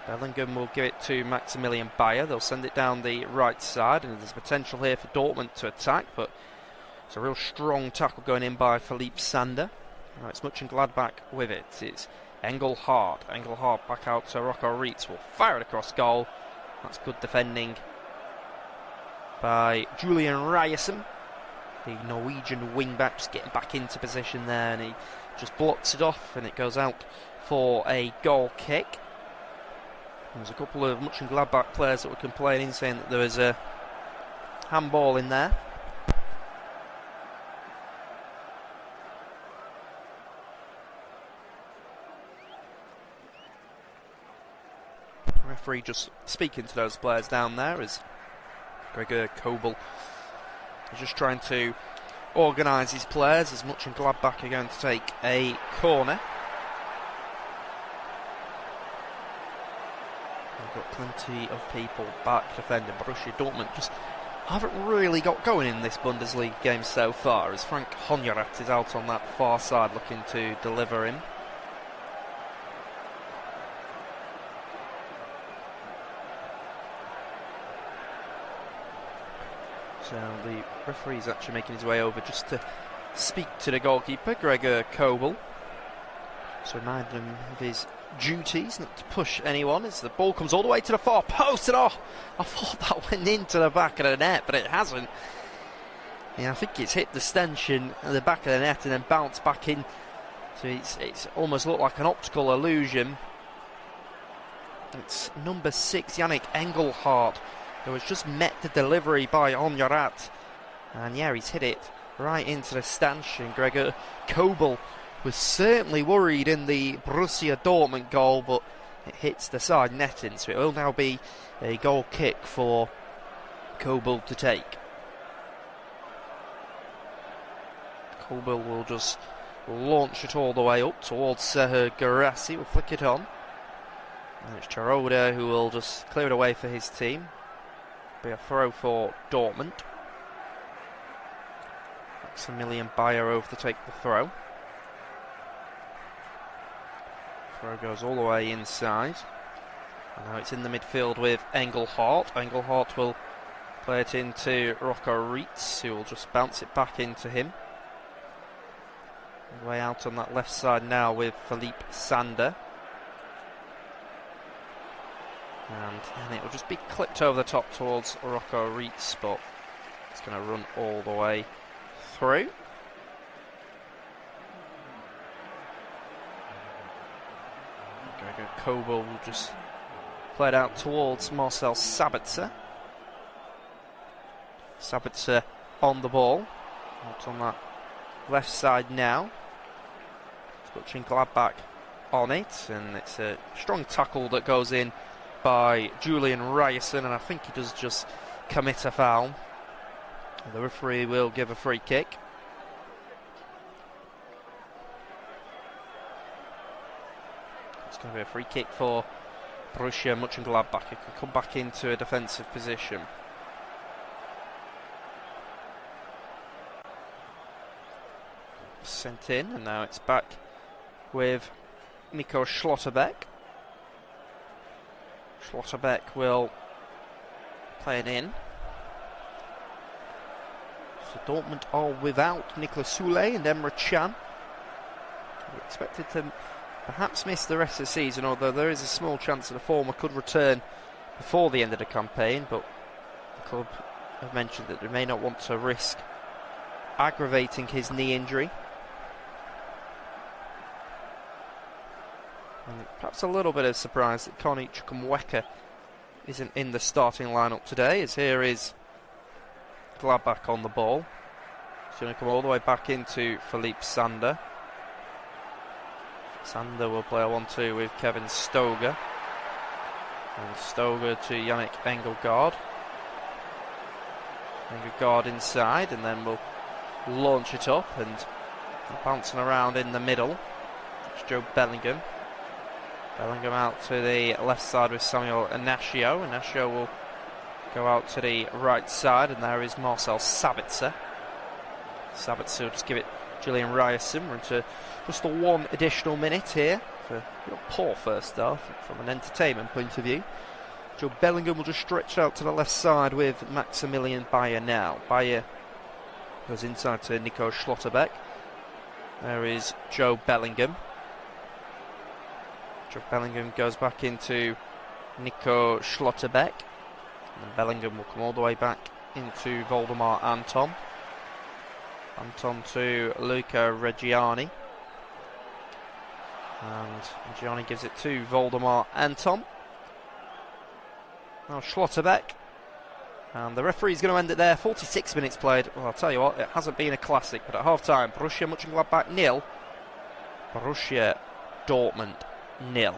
Bellingham will give it to Maximilian Bayer. They'll send it down the right side, and there's potential here for Dortmund to attack, but it's a real strong tackle going in by Philippe Sander. Now it's Monchengladbach with it. It's Engelhardt. Engelhardt back out to Rocco Reitz. Will fire it across goal. That's good defending by Julian Ryerson, the Norwegian wing-back, just getting back into position there, and he just blocks it off, and it goes out for a goal kick. There's a couple of Monchengladbach players that were complaining, saying that there was a handball in there. The referee just speaking to those players down there as Gregor Kobel is just trying to organise his players as Monchengladbach are going to take a corner. They've got plenty of people back defending. Borussia Dortmund just haven't really got going in this Bundesliga game so far, as Frank Honyorat is out on that far side looking to deliver in. So the referee is actually making his way over just to speak to the goalkeeper, Gregor Kobel. So remind him of his duties, not to push anyone, as the ball comes all the way to the far post, and oh, I thought that went into the back of the net, but it hasn't. Yeah, I think it's hit the stanchion at the back of the net and then bounced back in. So it's almost looked like an optical illusion. It's number 6, Yannick Engelhardt, who has just met the delivery by Honyorat. And yeah, he's hit it right into the stanchion. Gregor Kobel was certainly worried in the Borussia Dortmund goal, but it hits the side netting, so it will now be a goal kick for Kobel to take. Kobel will just launch it all the way up towards Serhou Guirassy. Will flick it on. And it's Charoda who will just clear it away for his team. Be a throw for Dortmund. Maximilian Bayer over to take the throw. Throw goes all the way inside. And now it's in the midfield with Engelhardt. Engelhardt will play it into Rocco Reitz, who will just bounce it back into him. All the way out on that left side now with Philippe Sander. And then it will just be clipped over the top towards Rocco Reitz, but it's going to run all the way through. Gregor Kobel will just play it out towards Marcel Sabitzer. Sabitzer on the ball. Out on that left side now. Monchengladbach on it, and it's a strong tackle that goes in by Julian Ryerson, and I think he does just commit a foul. The referee will give a free kick. It's going to be a free kick for Borussia Monchengladbach. It can come back into a defensive position. Sent in, and now it's back with Nico Schlotterbeck. Schlotterbeck will play it in. So Dortmund are without Nicolas Soulé and Emre Can. We're expected to perhaps miss the rest of the season, although there is a small chance that the former could return before the end of the campaign, but the club have mentioned that they may not want to risk aggravating his knee injury. And perhaps a little bit of surprise that Connie Chukwuemeka isn't in the starting lineup today, as here is Gladbach on the ball. He's going to come all the way back into Philippe Sander. Sander will play a 1-2 with Kevin Stoger. And Stoger to Yannick Engelgaard. Engelgaard inside, and then we'll launch it up, and bouncing around in the middle. It's Joe Bellingham. Bellingham out to the left side with Samuel Inacio. Inacio will go out to the right side, and there is Marcel Sabitzer. Sabitzer will just give it Julian Ryerson. We're into just the one additional minute here for a poor first half from an entertainment point of view. Joe Bellingham will just stretch out to the left side with Maximilian Bayer now. Bayer goes inside to Nico Schlotterbeck. There is Joe Bellingham. Joe Bellingham goes back into Nico Schlotterbeck. And Bellingham will come all the way back into Voldemar Anton. Anton to Luca Reggiani. And Reggiani gives it to Voldemar Anton. Now Schlotterbeck. And the referee's going to end it there. 46 minutes played. Well, I'll tell you what, it hasn't been a classic, but at half-time, Borussia Mönchengladbach 0. Borussia Dortmund 0.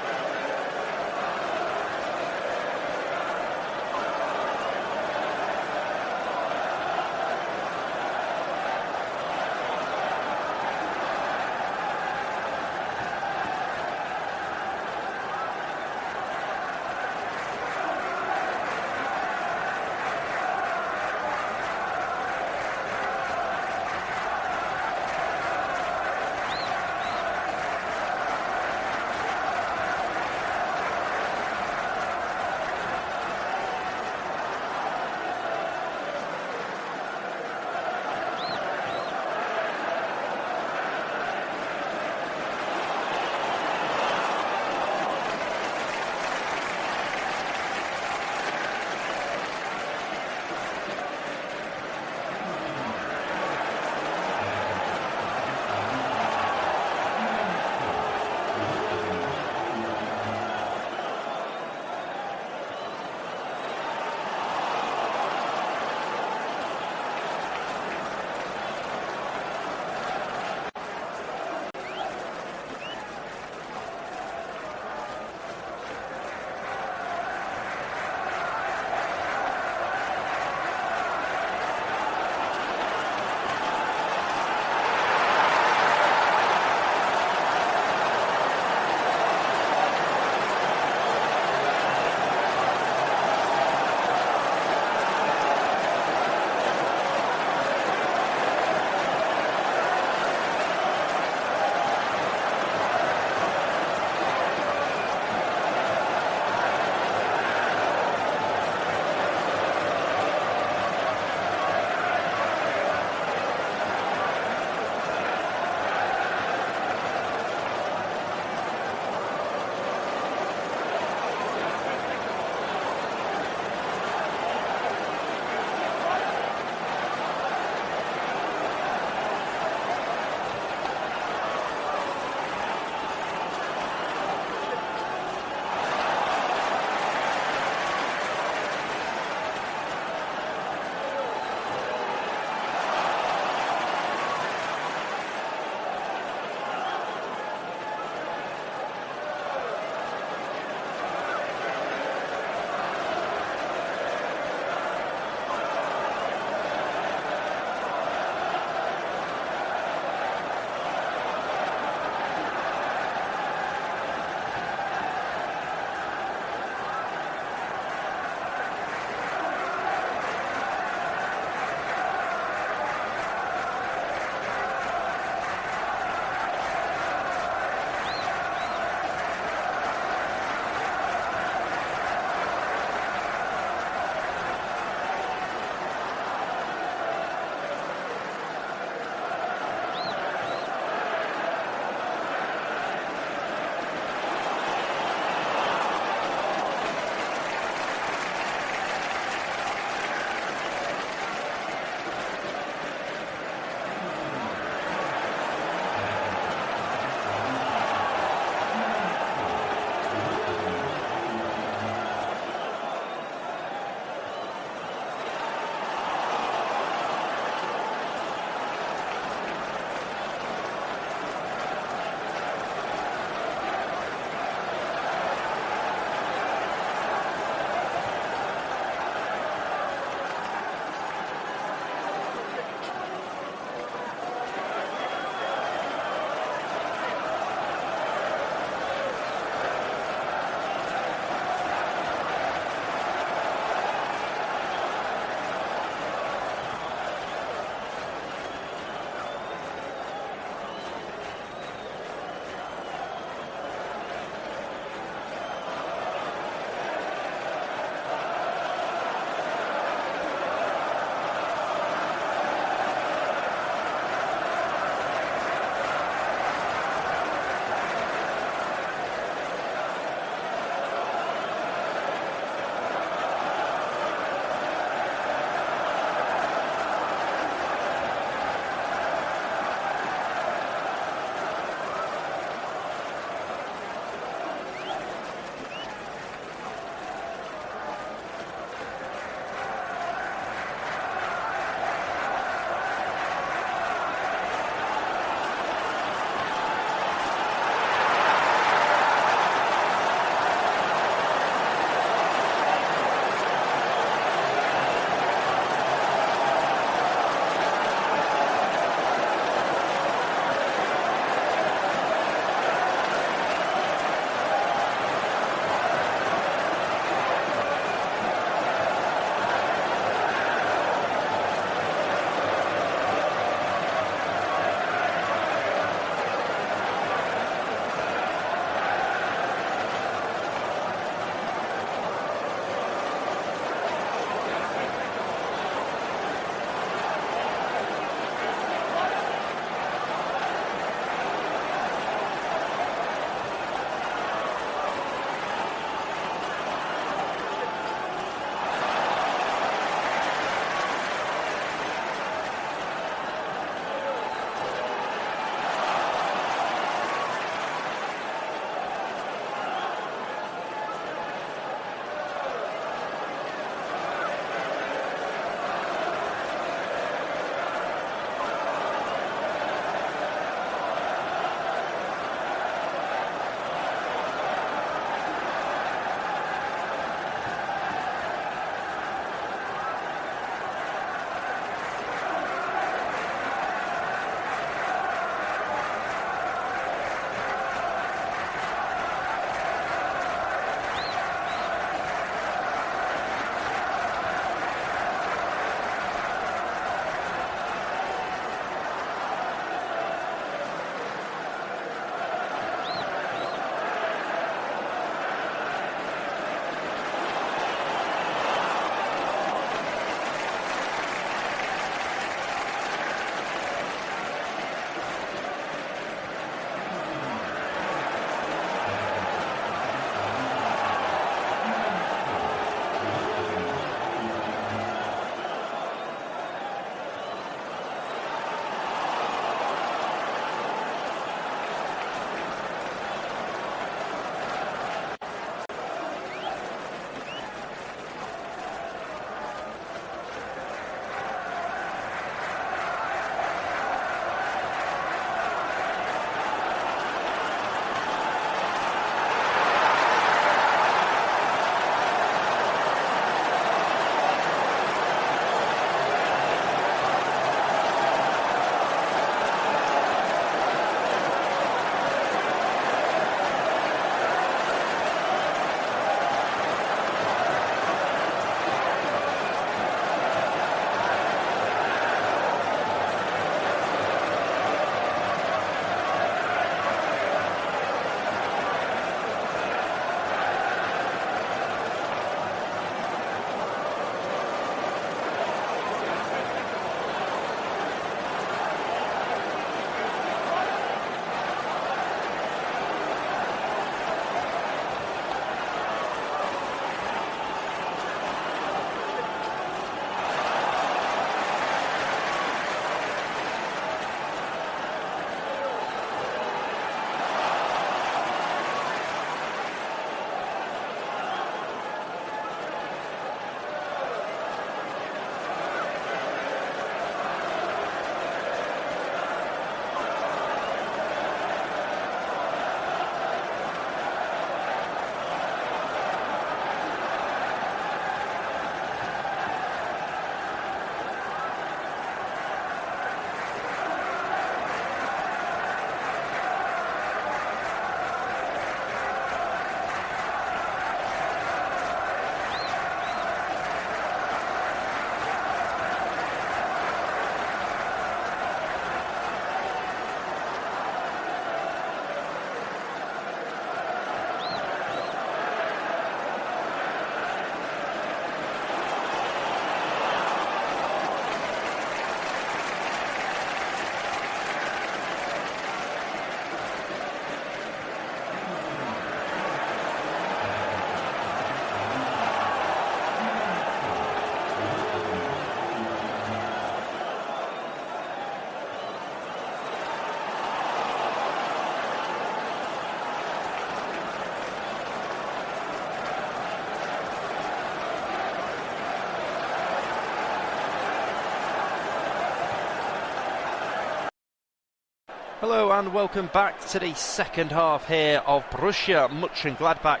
Hello and welcome back to the second half here of Borussia Monchengladbach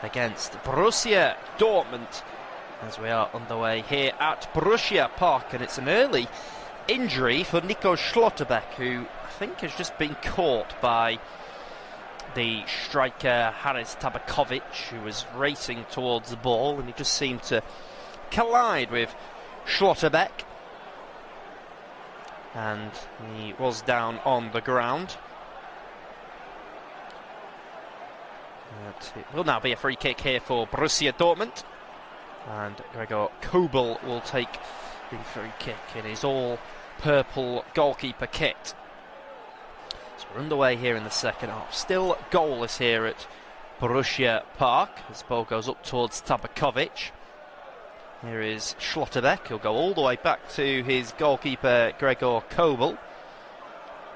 against Borussia Dortmund, as we are underway here at Borussia Park. And it's an early injury for Nico Schlotterbeck, who I think has just been caught by the striker Haris Tabakovic, who was racing towards the ball, and he just seemed to collide with Schlotterbeck, and he was down on the ground. It will now be a free kick here for Borussia Dortmund, and Gregor Kobel will take the free kick in his all-purple goalkeeper kit. So we're underway here in the second half. Still goalless here at Borussia Park as the ball goes up towards Tabakovic. Here is Schlotterbeck. He'll go all the way back to his goalkeeper Gregor Kobel.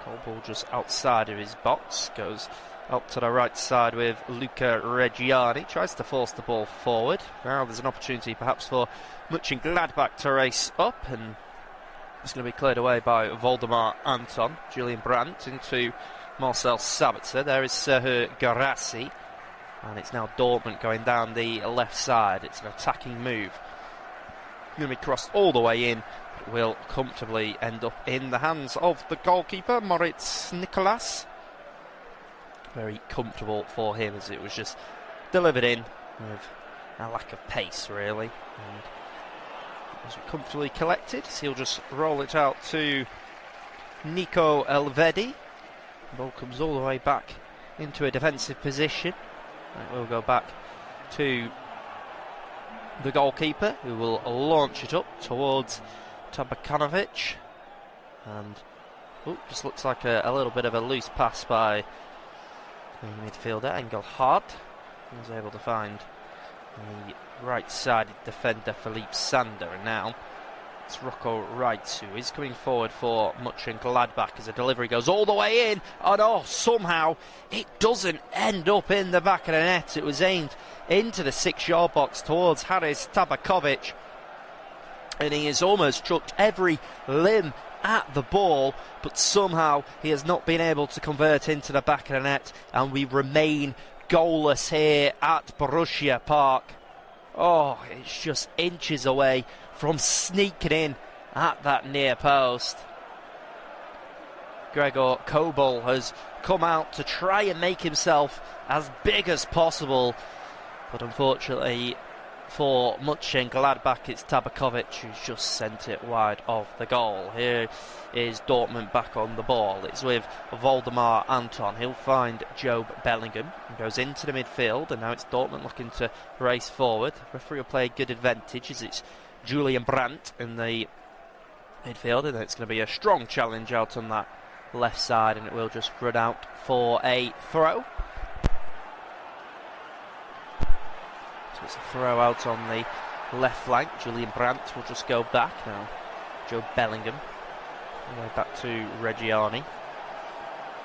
Kobel just outside of his box, goes up to the right side with Luca Reggiani, tries to force the ball forward. Now there's an opportunity perhaps for Monchengladbach to race up, and it's going to be cleared away by Voldemar Anton. Julian Brandt into Marcel Sabitzer. There is Serhur Garassi, and it's now Dortmund going down the left side. It's an attacking move. Going to be crossed all the way in. It will comfortably end up in the hands of the goalkeeper, Moritz Nicolas. Very comfortable for him, as it was just delivered in with a lack of pace, really. And it was comfortably collected, so he'll just roll it out to Nico Elvedi. The ball comes all the way back into a defensive position. It will go back to the goalkeeper, who will launch it up towards Tabakanovic, and just looks like a little bit of a loose pass by the midfielder Engelhardt. He was able to find the right-sided defender Philippe Sander, and now it's Rocco Reitz who is coming forward for Monchengladbach as the delivery goes all the way in, and somehow it doesn't end up in the back of the net. It was aimed into the 6-yard box towards Haris Tabakovic, and he has almost chucked every limb at the ball, but somehow he has not been able to convert into the back of the net, and we remain goalless here at Borussia Park. It's just inches away from sneaking in at that near post. Gregor Kobel has come out to try and make himself as big as possible, but unfortunately for Monchengladbach, it's Tabakovic who's just sent it wide of the goal. Here is Dortmund back on the ball. It's with Voldemar Anton. He'll find Job Bellingham and goes into the midfield, and now it's Dortmund looking to race forward. The referee will play a good advantage as it's Julian Brandt in the midfield, and it's going to be a strong challenge out on that left side, and it will just run out for a throw. So it's a throw out on the left flank. Julian Brandt will just go back now. Joe Bellingham all the way back to Reggiani.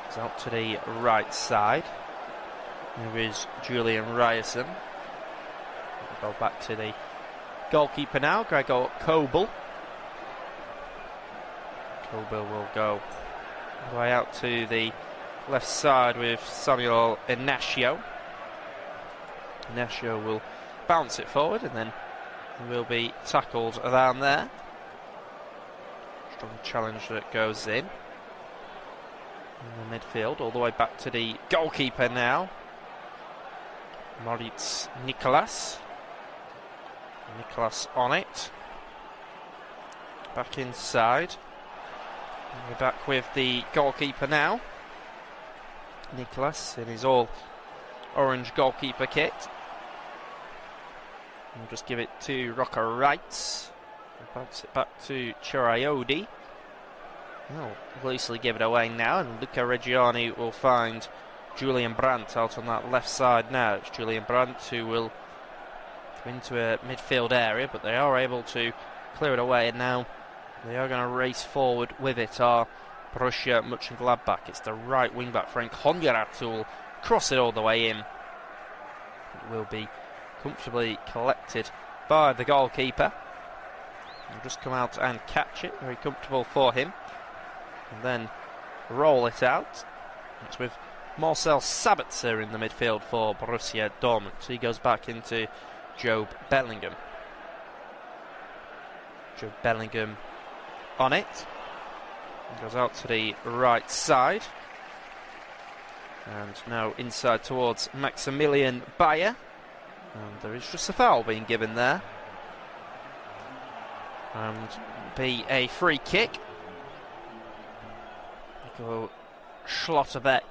It's out to the right side. There is Julian Ryerson. We'll go back to the goalkeeper now, Gregor Kobel. Kobel will go all the way out to the left side with Samuel Inacio. Inacio will bounce it forward, and then he will be tackled around there. Strong challenge that goes in the midfield, all the way back to the goalkeeper now, Moritz Nicolas. Nicolas on it. Back inside. And we're back with the goalkeeper now. Nicolas in his all orange goalkeeper kit. We'll just give it to Rocco Reitz. We'll bounce it back to Chiraiodi. He'll loosely give it away now, and Luca Reggiani will find Julian Brandt out on that left side now. It's Julian Brandt who will come into a midfield area, but they are able to clear it away, and now they are going to race forward with it. Borussia Monchengladbach. It's the right wing back Frank Honjarat who will cross it all the way in. It will be comfortably collected by the goalkeeper. He'll just come out and catch it. Very comfortable for him. And then roll it out. It's with Marcel Sabitzer in the midfield for Borussia Dortmund. So he goes back into Jobe Bellingham. Jobe Bellingham on it. Goes out to the right side. And now inside towards Maximilian Bayer. And there is just a foul being given there. And be a free kick. Go Schlotterbeck.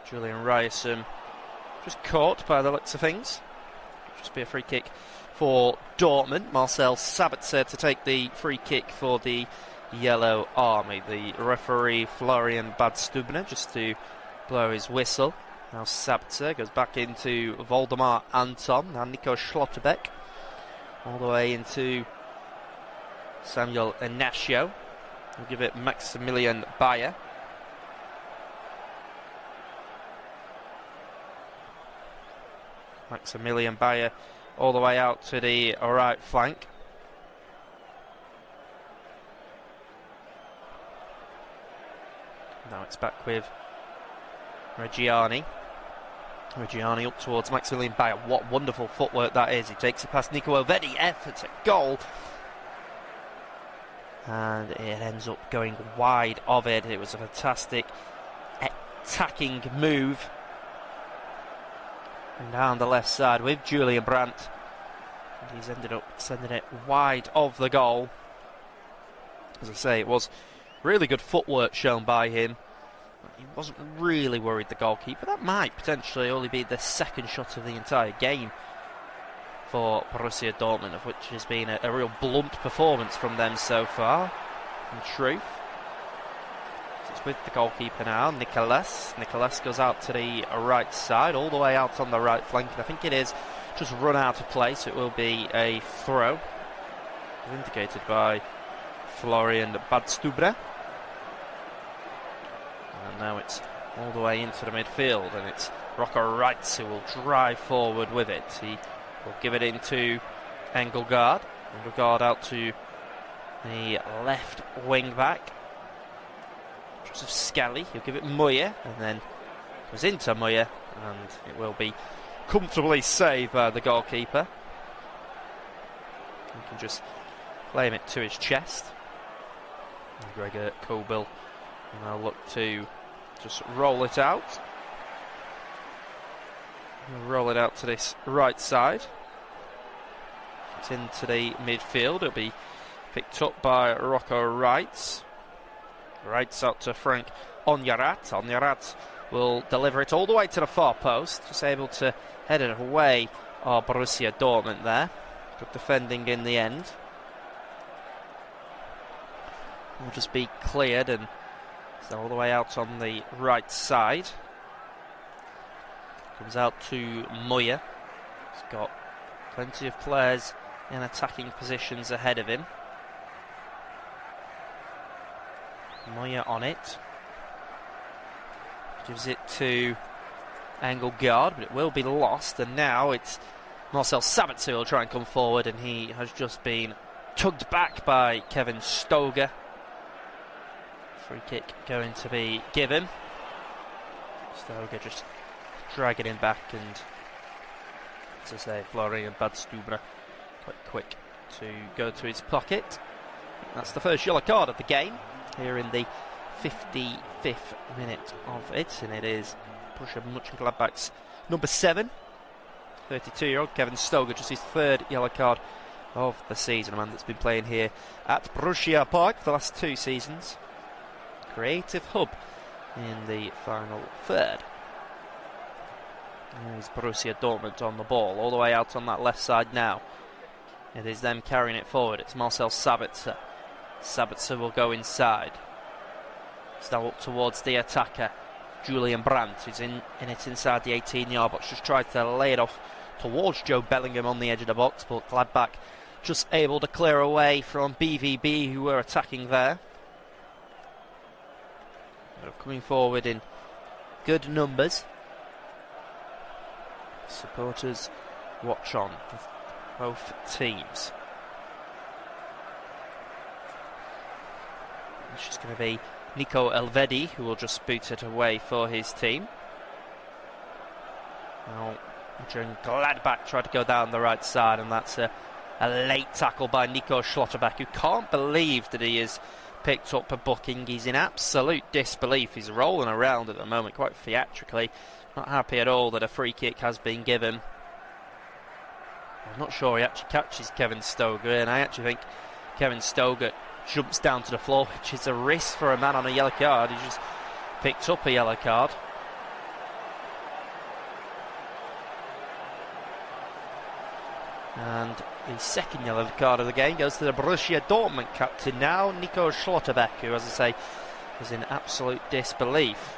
Julian Ryerson just caught by the looks of things. Just be a free kick for Dortmund. Marcel Sabitzer to take the free kick for the Yellow Army. The referee Florian Badstubner just to blow his whistle. Now Sabitzer goes back into Voldemar Anton and Nico Schlotterbeck. All the way into Samuel Inacio. We'll give it Maximilian Bayer. Maximilian Bayer all the way out to the right flank. Now it's back with Reggiani. Reggiani up towards Maximilian Bayer. What wonderful footwork that is. He takes it past Nico Elvedi. Effort at goal. And it ends up going wide of it. It was a fantastic attacking move. And down the left side with Julian Brandt. And he's ended up sending it wide of the goal. As I say, it was really good footwork shown by him. He wasn't really worried, the goalkeeper. That might potentially only be the second shot of the entire game for Borussia Dortmund, of which has been a real blunt performance from them so far, in truth. So it's with the goalkeeper now, Nicolas. Nicolas goes out to the right side, all the way out on the right flank, and I think it is just run out of play, so it will be a throw, as indicated by Florian Badstubner. And now it's all the way into the midfield, and it's Rocco Reitz who will drive forward with it. He will give it into Engelgaard. Engelgaard out to the left wing back. Joseph Skelly, he'll give it Muyer, and then goes into Muyer, and it will be comfortably saved by the goalkeeper. He can just claim it to his chest. And Gregor Kobel will now look to just roll it out. Roll it out to this right side. It's into the midfield. It'll be picked up by Rocco Reitz. Reitz out to Frank Onyarat. Onyarat will deliver it all the way to the far post. Just able to head it away. Borussia Dortmund there. Good defending in the end. Will just be cleared, and so all the way out on the right side. Comes out to Muyer. He's got plenty of players in attacking positions ahead of him. Muyer on it. Gives it to Engelgaard, but it will be lost. And now it's Marcel Sabitzer who will try and come forward, and he has just been tugged back by Kevin Stoger. Free kick going to be given. Stoger just dragging him back, and as I say, Florian Badstubner quite quick to go to his pocket. That's the first yellow card of the game here in the 55th minute of it, and it is Borussia Monchengladbach's number 7, 32-year-old Kevin Stoger, just his third yellow card of the season. A man that's been playing here at Borussia Park for the last 2 seasons. Creative hub in the final third. There's Borussia Dortmund on the ball, all the way out on that left side now. It is them carrying it forward. It's Marcel Sabitzer. Sabitzer will go inside. It's now up towards the attacker, Julian Brandt, who's in it inside the 18-yard box. Just tried to lay it off towards Jobe Bellingham on the edge of the box, but Gladbach just able to clear away from BVB, who were attacking there. They're coming forward in good numbers. Supporters watch on with both teams. It's just going to be Nico Elvedi, who will just boot it away for his team. Now, Monchengladbach tried to go down the right side, and that's a late tackle by Nico Schlotterbeck, who can't believe that he has picked up a booking. He's in absolute disbelief. He's rolling around at the moment quite theatrically. Not happy at all that a free kick has been given. I'm not sure he actually catches Kevin Stoger, and I actually think Kevin Stoger jumps down to the floor, which is a risk for a man on a yellow card. He just picked up a yellow card. And the second yellow card of the game goes to the Borussia Dortmund captain now, Nico Schlotterbeck, who, as I say, is in absolute disbelief.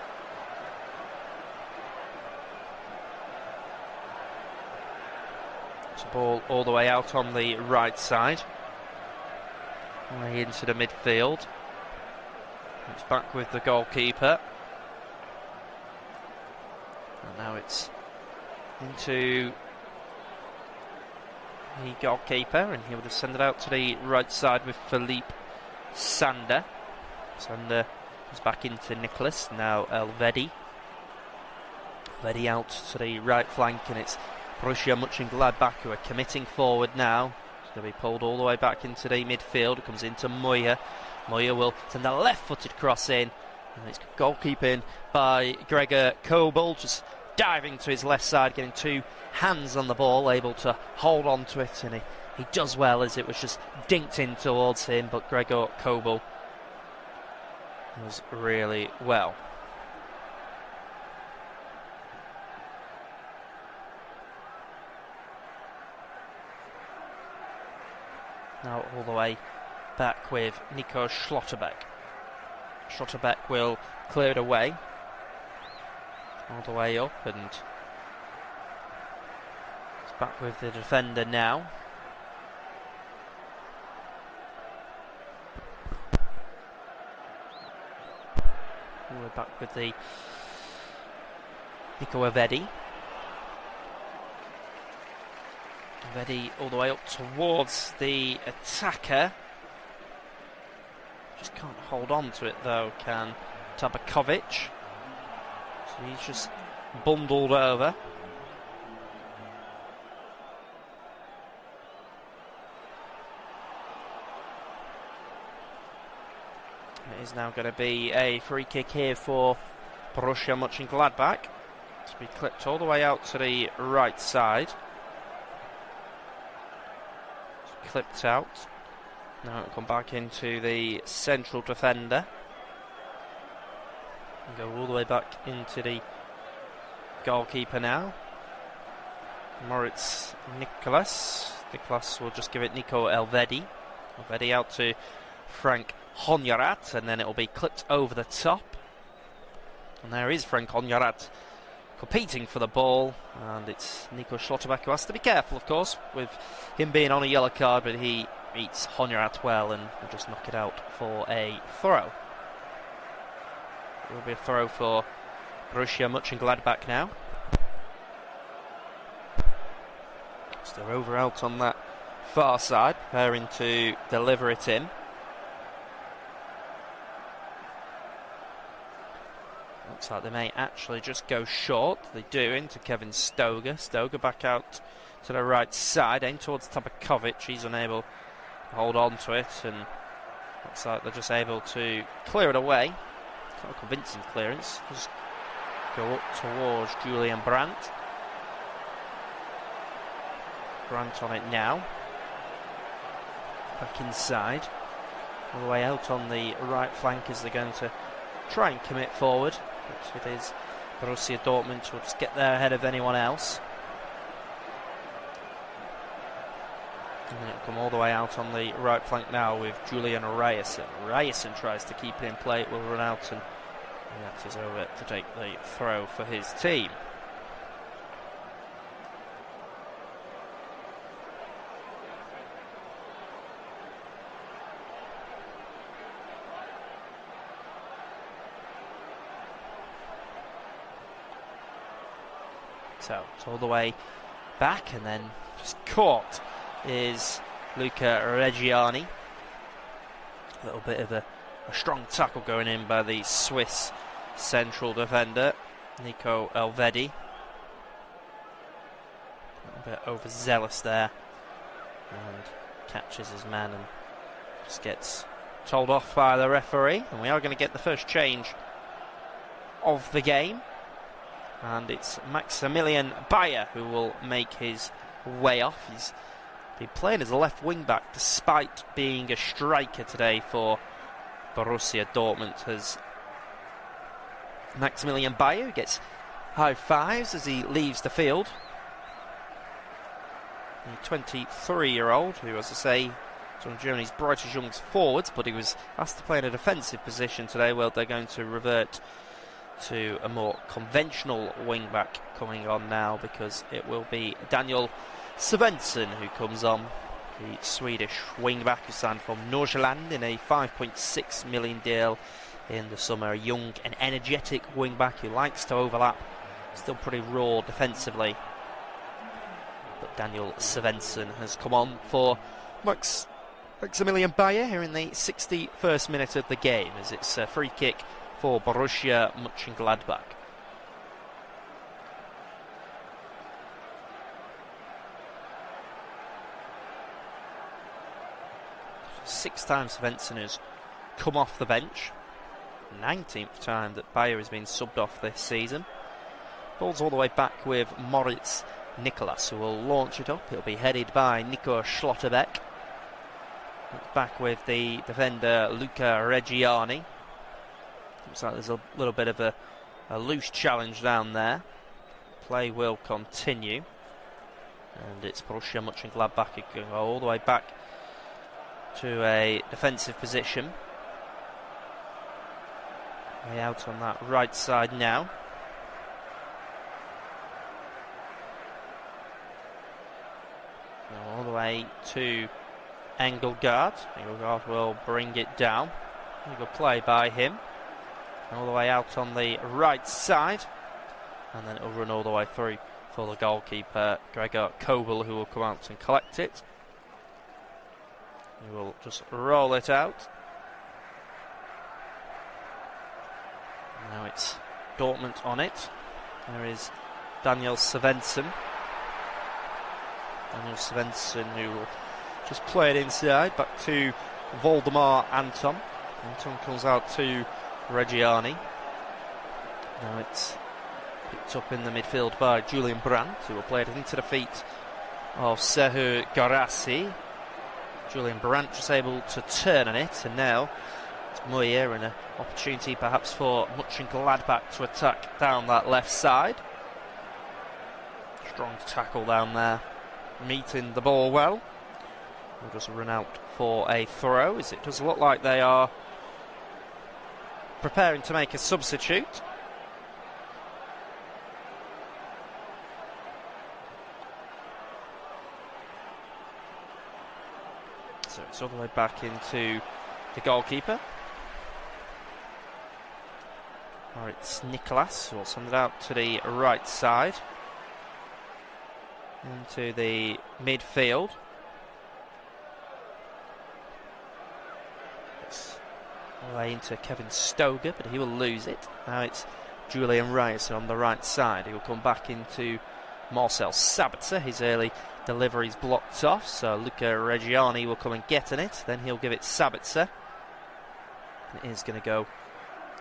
It's a ball all the way out on the right side, way into the midfield. It's back with the goalkeeper. And now it's into the goalkeeper, and he would have sent it out to the right side with Philippe Sander. Sander is back into Nicholas, now Elvedi. Elvedi out to the right flank, and it's Borussia Monchengladbach who are committing forward now. It's going to be pulled all the way back into the midfield. It comes into Moya. Moya will send a left-footed cross in, and it's goalkeeping by Gregor Kobel, just diving to his left side, getting two hands on the ball, able to hold on to it, and he does well as it was just dinked in towards him, but Gregor Kobel does really well. Now all the way back with Nico Schlotterbeck. Schlotterbeck will clear it away, all the way up, and it's back with the defender now. We're back with the Nico Elvedi. Elvedi all the way up towards the attacker. Just can't hold on to it though, can Tabakovic. So he's just bundled over. It is now going to be a free kick here for Borussia Mönchengladbach. To be clipped all the way out to the right side. It's clipped out. Now it'll come back into the central defender. And go all the way back into the goalkeeper now. Moritz Nicholas. Nicholas will just give it Nico Elvedi. Elvedi out to Frank Honjarat, and then it will be clipped over the top. And there is Frank Honjarat competing for the ball, and it's Nico Schlotterbeck who has to be careful, of course, with him being on a yellow card, but he beats Honjarat well and will just knock it out for a throw. It will be a throw for Borussia Mönchengladbach now. Still over out on that far side, preparing to deliver it in. Looks like they may actually just go short. They do, into Kevin Stoger. Stoger back out to the right side, aimed towards Tabakovic. He's unable to hold on to it, and looks like they're just able to clear it away. It's not a convincing clearance. Just go up towards Julian Brandt. Brandt on it now. Back inside. All the way out on the right flank as they're going to try and commit forward. But it is Borussia Dortmund who will just get there ahead of anyone else. And then it'll come all the way out on the right flank now with Julian Ryerson. Ryerson tries to keep it in play, it will run out, and that is over to take the throw for his team. So it's all the way back, and then just caught is Luca Reggiani. A little bit of a A strong tackle going in by the Swiss central defender, Nico Elvedi. A bit overzealous there, and catches his man and just gets told off by the referee. And we are going to get the first change of the game, and it's Maximilian Bayer who will make his way off. He's been playing as a left wing back despite being a striker today for Borussia Dortmund. Has Maximilian Bayer, who gets high fives as he leaves the field. A 23-year-old who, as I say, is one of Germany's brightest young forwards, but he was asked to play in a defensive position today. Well, they're going to revert to a more conventional wing-back coming on now, because it will be Daniel Svensson who comes on, the Swedish wing-back who signed from Nordsjælland in a 5.6 million deal in the summer. A young and energetic wing-back who likes to overlap, still pretty raw defensively. But Daniel Svensson has come on for Maximilian Bayer here in the 61st minute of the game, as it's a free kick for Borussia Monchengladbach. Six times Svensson has come off the bench. 19th time that Bayer has been subbed off this season. Ball's all the way back with Moritz Nicolas, who will launch it up. It'll be headed by Nico Schlotterbeck. Back with the defender Luca Reggiani. Looks like there's a little bit of a loose challenge down there. Play will continue, and it's Borussia Mönchengladbach going all the way back to a defensive position. Way out on that right side now. All the way to Engelgaard. Engelgaard will bring it down. Good play by him. All the way out on the right side, and then it'll run all the way through for the goalkeeper Gregor Kobel, who will come out and collect it. He will just roll it out. Now it's Dortmund on it. There is Daniel Svensson. Daniel Svensson, who will just play it inside back to Voldemar Anton. Anton comes out to Reggiani. Now it's picked up in the midfield by Julian Brandt, who will play it into the feet of Sehu Garassi. Julian Brandt was able to turn on it, and now it's Muir, and an opportunity perhaps for Mönchengladbach to attack down that left side. Strong tackle down there, meeting the ball well. We'll just run out for a throw, as it does look like they are preparing to make a substitute. So it's all the way back into the goalkeeper. Or it's Nicolas, who will send it out to the right side, into the midfield. Away into Kevin Stoger, but he will lose it. Now it's Julian Ryerson on the right side. He will come back into Marcel Sabitzer. His early delivery's blocked off, so Luca Reggiani will come and get in it. Then he'll give it Sabitzer. It is going to go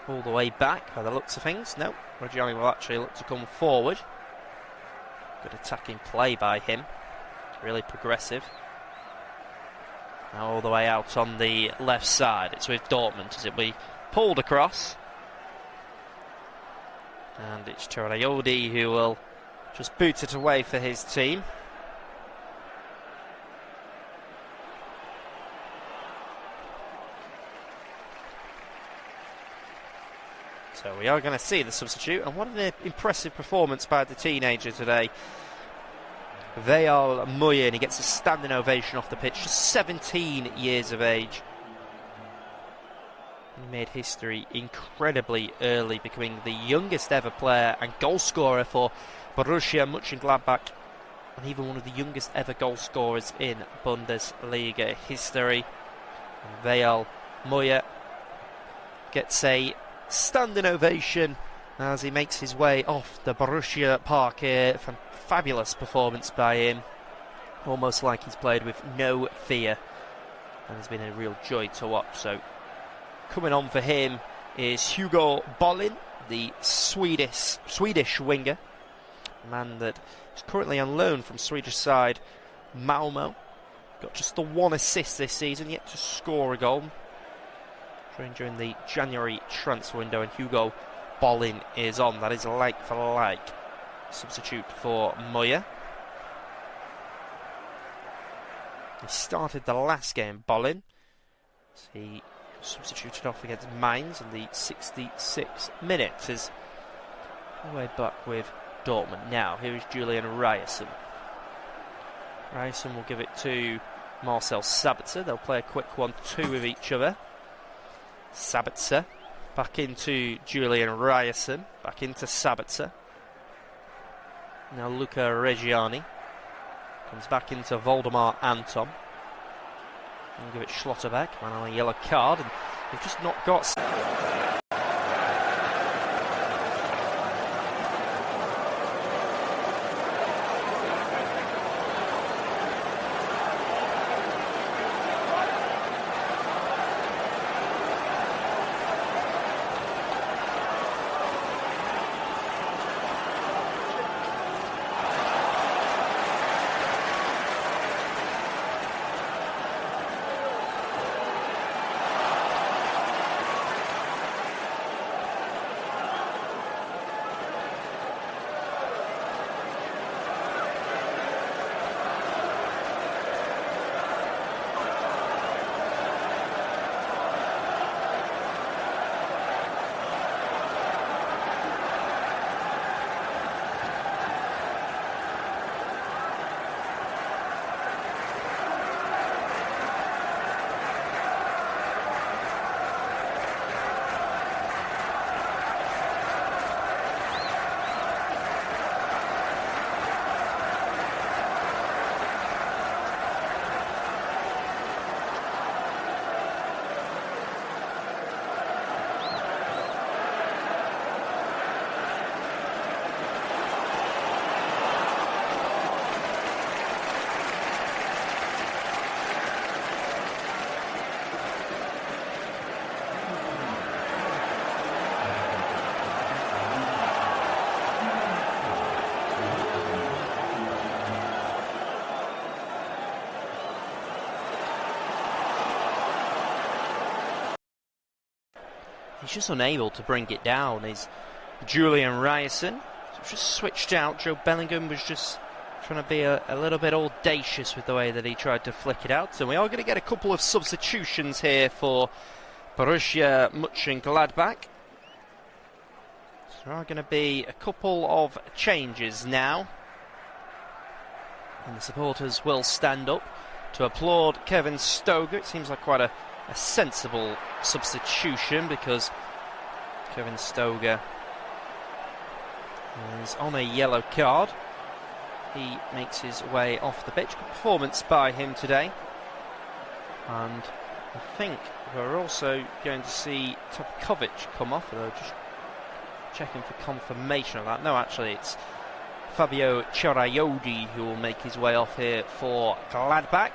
all the way back by the looks of things. No, Reggiani will actually look to come forward. Good attacking play by him. Really progressive. Now all the way out on the left side. It's with Dortmund as it will be pulled across. And it's Chorayodi who will just boot it away for his team. So we are going to see the substitute, and what an impressive performance by the teenager today. Veal Muir, and he gets a standing ovation off the pitch, just 17 years of age. He made history incredibly early, becoming the youngest ever player and goal scorer for Borussia Mönchengladbach, and even one of the youngest ever goal scorers in Bundesliga history. Veal Muir gets a standing ovation as he makes his way off the Borussia park here. Fabulous performance by him, almost like he's played with no fear, and it's been a real joy to watch. So coming on for him is Hugo Bollin, the Swedish winger, a man that is currently on loan from Swedish side Malmo. Got just the 1 assist this season, yet to score a goal. Trained during the January transfer window, and Hugo Bollin is on. That is like for like substitute for Moya. He started the last game, Bollin. He substituted off against Mainz in the 66th minute. Is way back with Dortmund. Now, here is Julian Ryerson. Ryerson will give it to Marcel Sabitzer. They'll play a quick 1-2 with each other. Sabitzer back into Julian Ryerson. Back into Sabitzer. Now Luca Reggiani comes back into Voldemar Anton. And give it Schlotterbeck, man on a yellow card, and they've just not got. He's just unable to bring it down, is Julian Ryerson. So just switched out. Joe Bellingham was just trying to be a little bit audacious with the way that he tried to flick it out. And we are going to get a couple of substitutions here for Borussia Monchengladbach. So there are going to be a couple of changes now. And the supporters will stand up to applaud Kevin Stoger. It seems like quite a sensible substitution, because Kevin Stoger is on a yellow card. He makes his way off the pitch. Good performance by him today. And I think we're also going to see Topkovic come off, although just checking for confirmation of that. No, actually it's Fabio Chiraiodi who will make his way off here for Gladbach.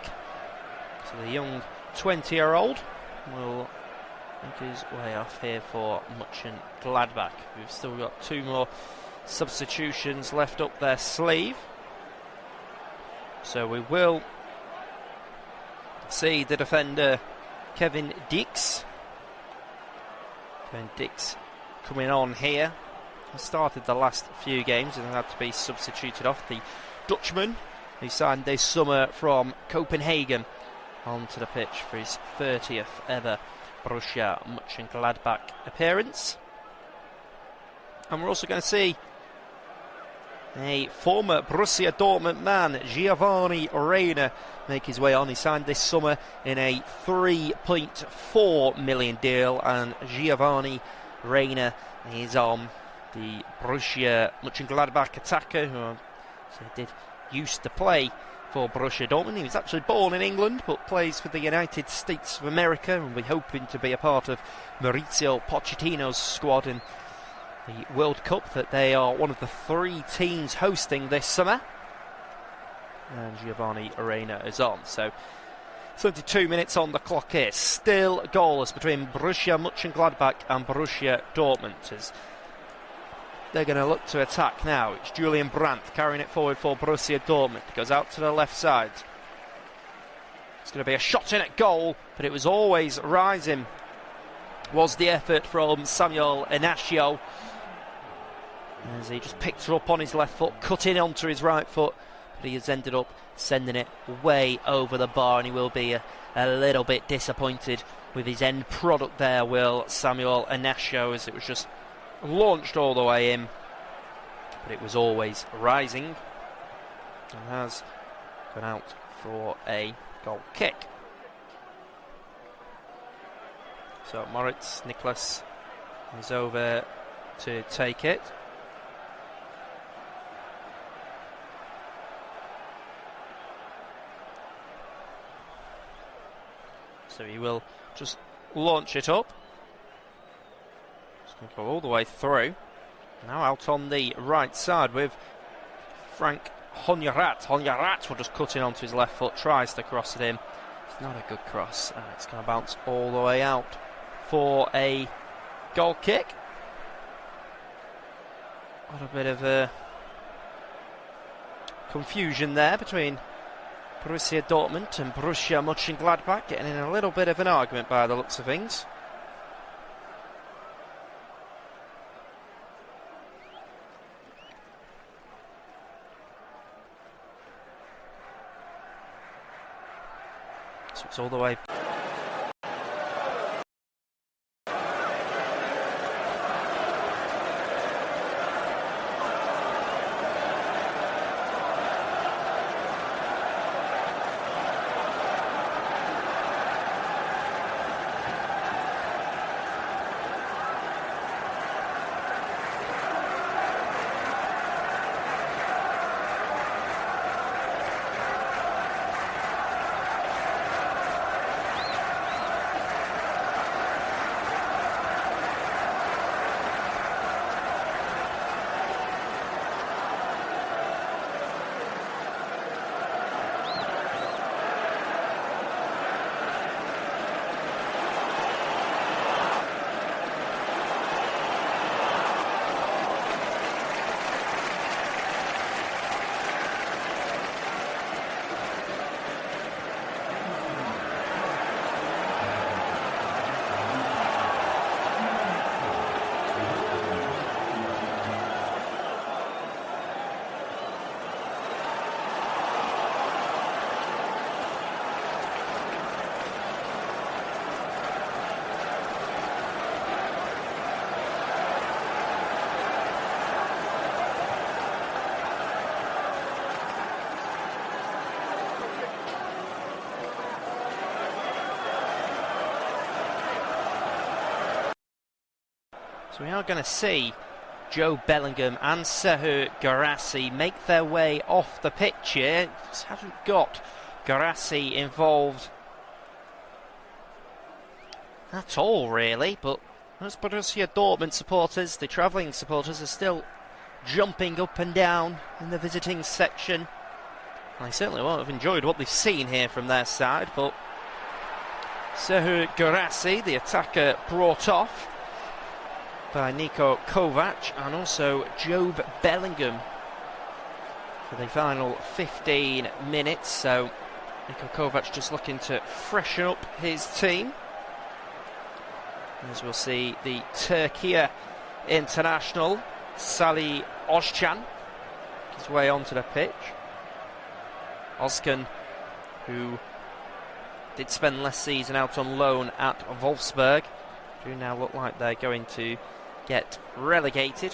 So the young 20-year-old will make his way off here for Monchengladbach. We've still got 2 more substitutions left up their sleeve. So we will see the defender Kevin Dix. Kevin Dix coming on here. He started the last few games and had to be substituted off. The Dutchman who signed this summer from Copenhagen onto the pitch for his 30th ever Borussia Mönchengladbach appearance. And we're also going to see a former Borussia Dortmund man, Giovanni Reina, make his way on. He signed this summer in a 3.4 million deal, and Giovanni Reina is on the Borussia Mönchengladbach attacker, who used to play for Borussia Dortmund. He was actually born in England but plays for the United States of America, and we're hoping to be a part of Mauricio Pochettino's squad in the World Cup that they are one of the 3 teams hosting this summer. And Giovanni Reina is on. So 72 minutes on the clock here. Still goalless between Borussia Monchengladbach and Borussia Dortmund, as they're going to look to attack now. It's Julian Brandt carrying it forward for Borussia Dortmund. Goes out to the left side. It's going to be a shot in at goal, but it was always rising. Was the effort from Samuel Inacio, as he just picked her up on his left foot, cut in onto his right foot, but he has ended up sending it way over the bar, and he will be a little bit disappointed with his end product there, will Samuel Inacio, as it was just launched all the way in, but it was always rising and has gone out for a goal kick. So Moritz Nicholas is over to take it. So he will just launch it up. It's going to go all the way through. Now out on the right side with Frank Honyarat. Honyarat will just cut in onto his left foot, tries to cross it in. It's not a good cross, and it's going to bounce all the way out for a goal kick. What a bit of a confusion there between Borussia Dortmund and Borussia Mönchengladbach, getting in a little bit of an argument by the looks of things. So it's all the way. So we are going to see Joe Bellingham and Serhou Guirassy make their way off the pitch here. Just haven't got Guirassy involved at all, really, but as Borussia Dortmund supporters, the travelling supporters, are still jumping up and down in the visiting section. I certainly won't have enjoyed what they've seen here from their side, but Serhou Guirassy, the attacker, brought off by Niko Kovac, and also Jobe Bellingham for the final 15 minutes. So Niko Kovac just looking to freshen up his team, as we'll see the Turkey international Salih Özcan his way onto the pitch. Özcan, who did spend last season out on loan at Wolfsburg, do now look like they're going to get relegated.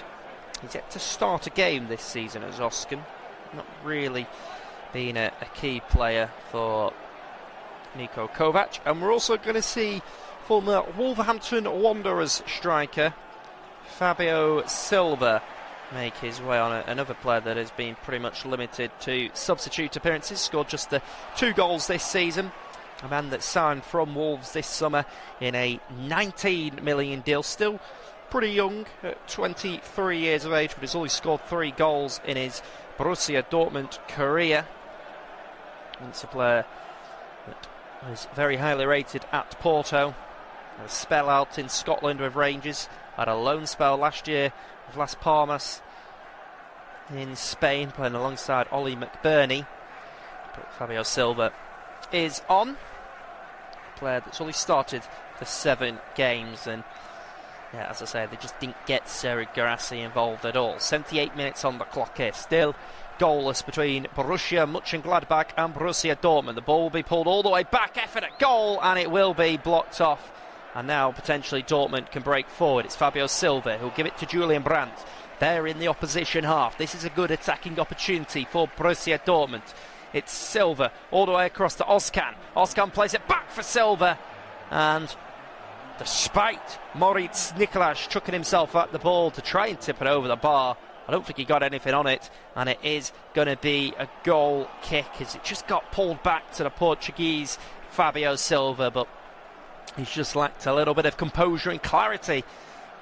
He's yet to start a game this season as Özcan, not really being a key player for Niko Kovac. And we're also going to see former Wolverhampton Wanderers striker Fabio Silva make his way on. Another player that has been pretty much limited to substitute appearances, scored just the 2 goals this season. A man that signed from Wolves this summer in a 19 million deal, still pretty young at 23 years of age, but has only scored 3 goals in his Borussia Dortmund career. It's a player that was very highly rated at Porto, had a spell out in Scotland with Rangers, had a loan spell last year with Las Palmas in Spain, playing alongside Ollie McBurney. But Fabio Silva is on, a player that's only started the 7 games, and yeah, as I say, they just didn't get Serhou Guirassy involved at all. 78 minutes on the clock here, still goalless between Borussia Monchengladbach and Borussia Dortmund. The ball will be pulled all the way back, effort at goal, and it will be blocked off. And now potentially Dortmund can break forward. It's Fabio Silva who'll give it to Julian Brandt. They're in the opposition half. This is a good attacking opportunity for Borussia Dortmund. It's Silva all the way across to Özcan. Özcan plays it back for Silva, and despite Moritz Nicolas chucking himself at the ball to try and tip it over the bar, I don't think he got anything on it, and it is going to be a goal kick as it just got pulled back to the Portuguese Fabio Silva, but he's just lacked a little bit of composure and clarity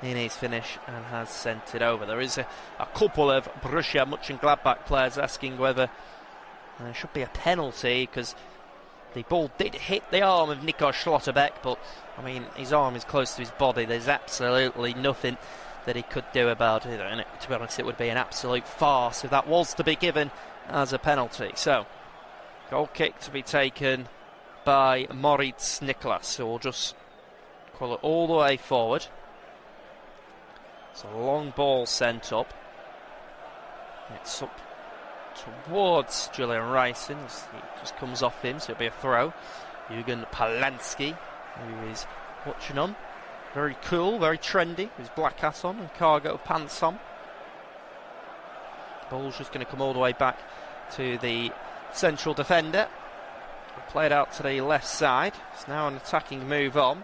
in his finish and has sent it over. There is a couple of Borussia Mönchengladbach players asking whether there should be a penalty, because the ball did hit the arm of Nico Schlotterbeck, but I mean, his arm is close to his body. There's absolutely nothing that he could do about it, and to be honest, it would be an absolute farce if that was to be given as a penalty. So, goal kick to be taken by Moritz Nicolas, who will just call it all the way forward. It's a long ball sent up. It's up towards Julian Reisen. It just comes off him, so it'll be a throw. Jürgen Palansky, who is watching on. Very cool, very trendy, with his black hat on and cargo pants on. Ball's just going to come all the way back to the central defender. Played out to the left side. It's now an attacking move on,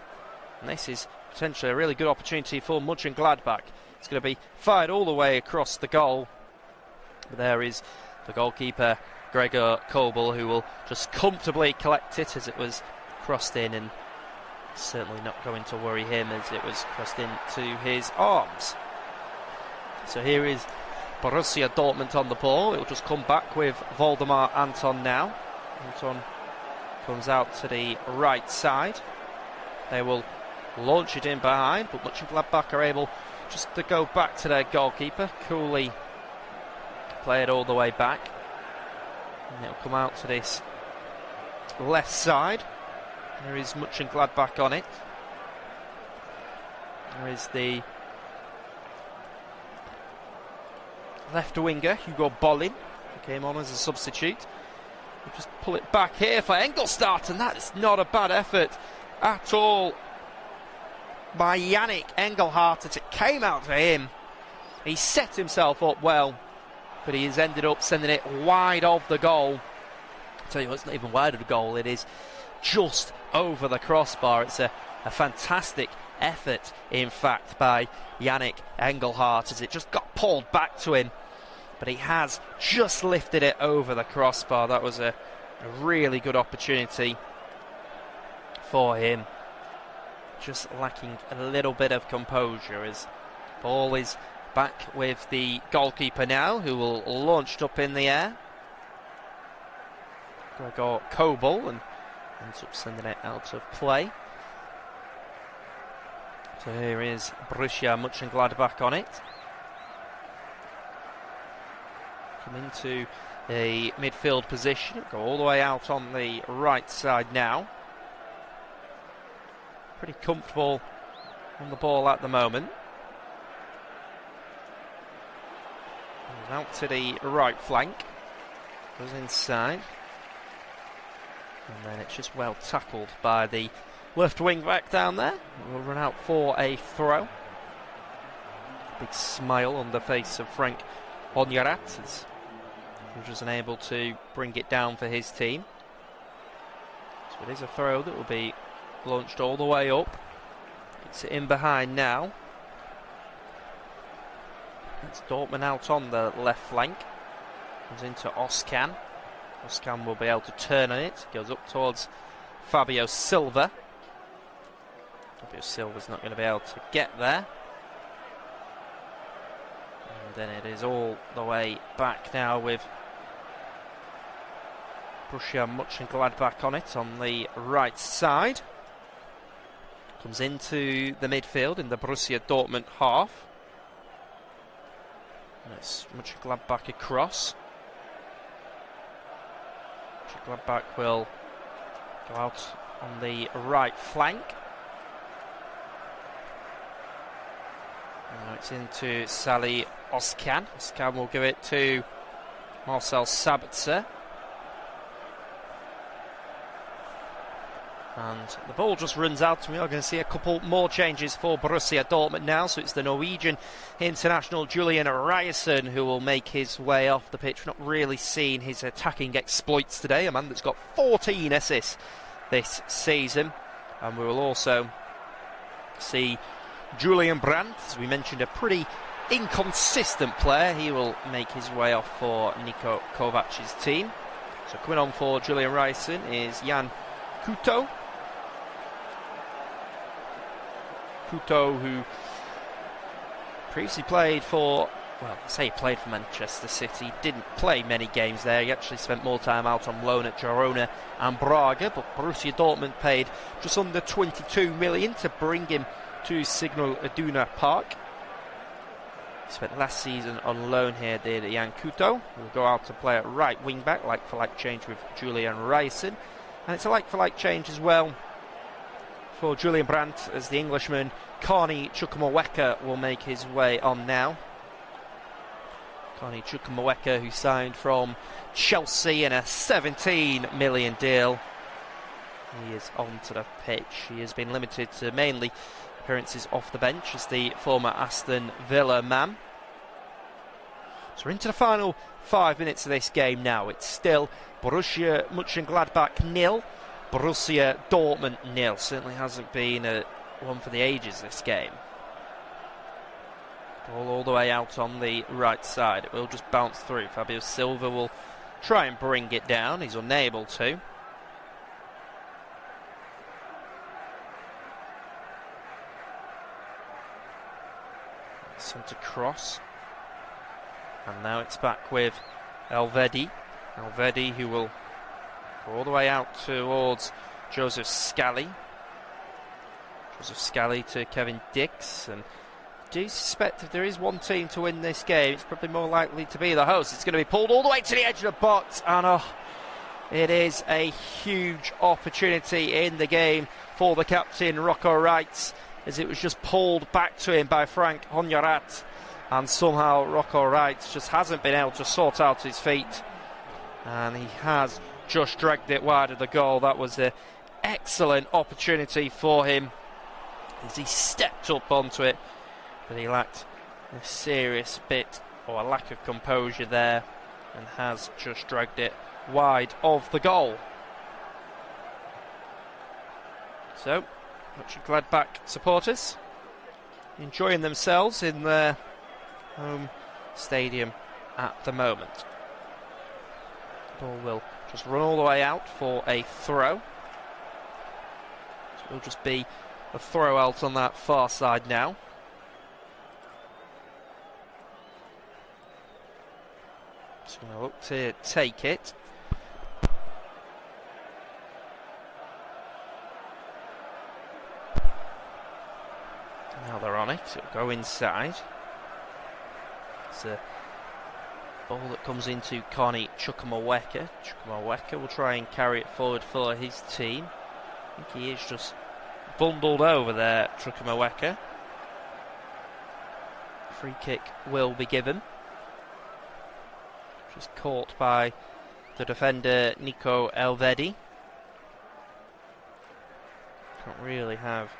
and this is potentially a really good opportunity for Mönchengladbach. It's going to be fired all the way across the goal, but there is the goalkeeper Gregor Kobel, who will just comfortably collect it as it was crossed in, and certainly not going to worry him as it was crossed into his arms. So here is Borussia Dortmund on the ball. It will just come back with Waldemar Anton now. Anton comes out to the right side. They will launch it in behind, but Mönchengladbach are able just to go back to their goalkeeper. Coolly play it all the way back, and it'll come out to this left side. There is Mönchengladbach on it. There is the left winger, Hugo Bollin, who came on as a substitute. We'll just pull it back here for Engelstad, and that is not a bad effort at all by Yannick Engelhardt as it came out to him. He set himself up well, but he has ended up sending it wide of the goal. I'll tell you what, it's not even wide of the goal, it is just over the crossbar. It's a fantastic effort, in fact, by Yannick Engelhardt as it just got pulled back to him, but he has just lifted it over the crossbar. That was a really good opportunity for him. Just lacking a little bit of composure as ball is back with the goalkeeper now, who will launch it up in the air. Gregor Kobel, and ends up sending it out of play. So here is Borussia Mönchengladbach on it. Come into a midfield position, go all the way out on the right side now. Pretty comfortable on the ball at the moment. Goes out to the right flank, goes inside, and then it's just well tackled by the left wing back down there. We'll run out for a throw. Big smile on the face of Frank Onyarat as he was unable to bring it down for his team. So it is a throw that will be launched all the way up. It's in behind now. It's Dortmund out on the left flank. Comes into Oscan. Oscan will be able to turn on it. Goes up towards Fabio Silva. Fabio Silva's not going to be able to get there. And then it is all the way back now with Borussia Monchengladbach on it on the right side. Comes into the midfield in the Borussia Dortmund half. And it's Monchengladbach across. Monchengladbach will go out on the right flank. Now it's into Salih Oscan. Oscan will give it to Marcel Sabitzer. And the ball just runs out. We are going to see a couple more changes for Borussia Dortmund now. So it's the Norwegian international Julian Ryerson who will make his way off the pitch. We're not really seeing his attacking exploits today. A man that's got 14 assists this season. And we will also see Julian Brandt, as we mentioned, a pretty inconsistent player. He will make his way off for Niko Kovac's team. So coming on for Julian Ryerson is Jan Couto. Couto, who previously played for, well, I say he played for Manchester City, didn't play many games there. He actually spent more time out on loan at Girona and Braga, but Borussia Dortmund paid just under 22 million to bring him to Signal Iduna Park. He spent last season on loan here, did Jan Couto. Will go out to play at right wing back, like for like change with Julian Ryerson. And it's a like for like change as well for Julian Brandt, as the Englishman Carney Chukwuemeka will make his way on now. Carney Chukwuemeka, who signed from Chelsea in a 17 million deal. He is onto the pitch. He has been limited to mainly appearances off the bench as the former Aston Villa man. So we're into the final 5 minutes of this game now. It's still Borussia Mönchengladbach 0, Borussia Dortmund 0. Certainly hasn't been one for the ages, this game. Ball all the way out on the right side. It will just bounce through. Fabio Silva will try and bring it down. He's unable to. Centre cross. And now it's back with Elvedi. Elvedi, who will go all the way out towards Joseph Scally. Joseph Scally to Kevin Dix. And I do suspect if there is one team to win this game, it's probably more likely to be the host. It's going to be pulled all the way to the edge of the box. And it is a huge opportunity in the game for the captain, Rocco Wright, as it was just pulled back to him by Frank Honjarat. And somehow Rocco Wright just hasn't been able to sort out his feet. And he has just dragged it wide of the goal. That was an excellent opportunity for him as he stepped up onto it. But he lacked a serious bit or a lack of composure there and has just dragged it wide of the goal. So, Mönchengladbach supporters enjoying themselves in their home stadium at the moment. Ball will just run all the way out for a throw. So it will just be a throw out on that far side now. Just going to look to take it. Now they're on it. It'll go inside. It's a ball that comes into Carney Chukwuemeka. Chukwuemeka will try and carry it forward for his team. I think he is just bundled over there, Chukwuemeka. Free kick will be given. Just caught by the defender Nico Elvedi. Can't really have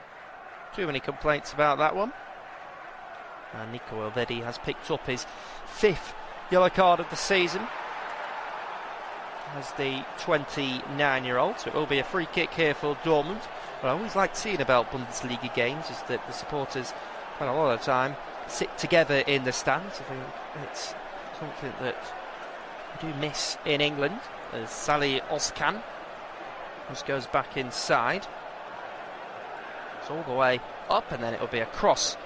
too many complaints about that one. And Nico Elvedi has picked up his 5th yellow card of the season as the 29-year-old. So it will be a free kick here for Dortmund. What I always like seeing about Bundesliga games is that the supporters spend a lot of time sit together in the stands. I think it's something that we do miss in England, as Salih Özcan just goes back inside. It's all the way up, and then it will be a cross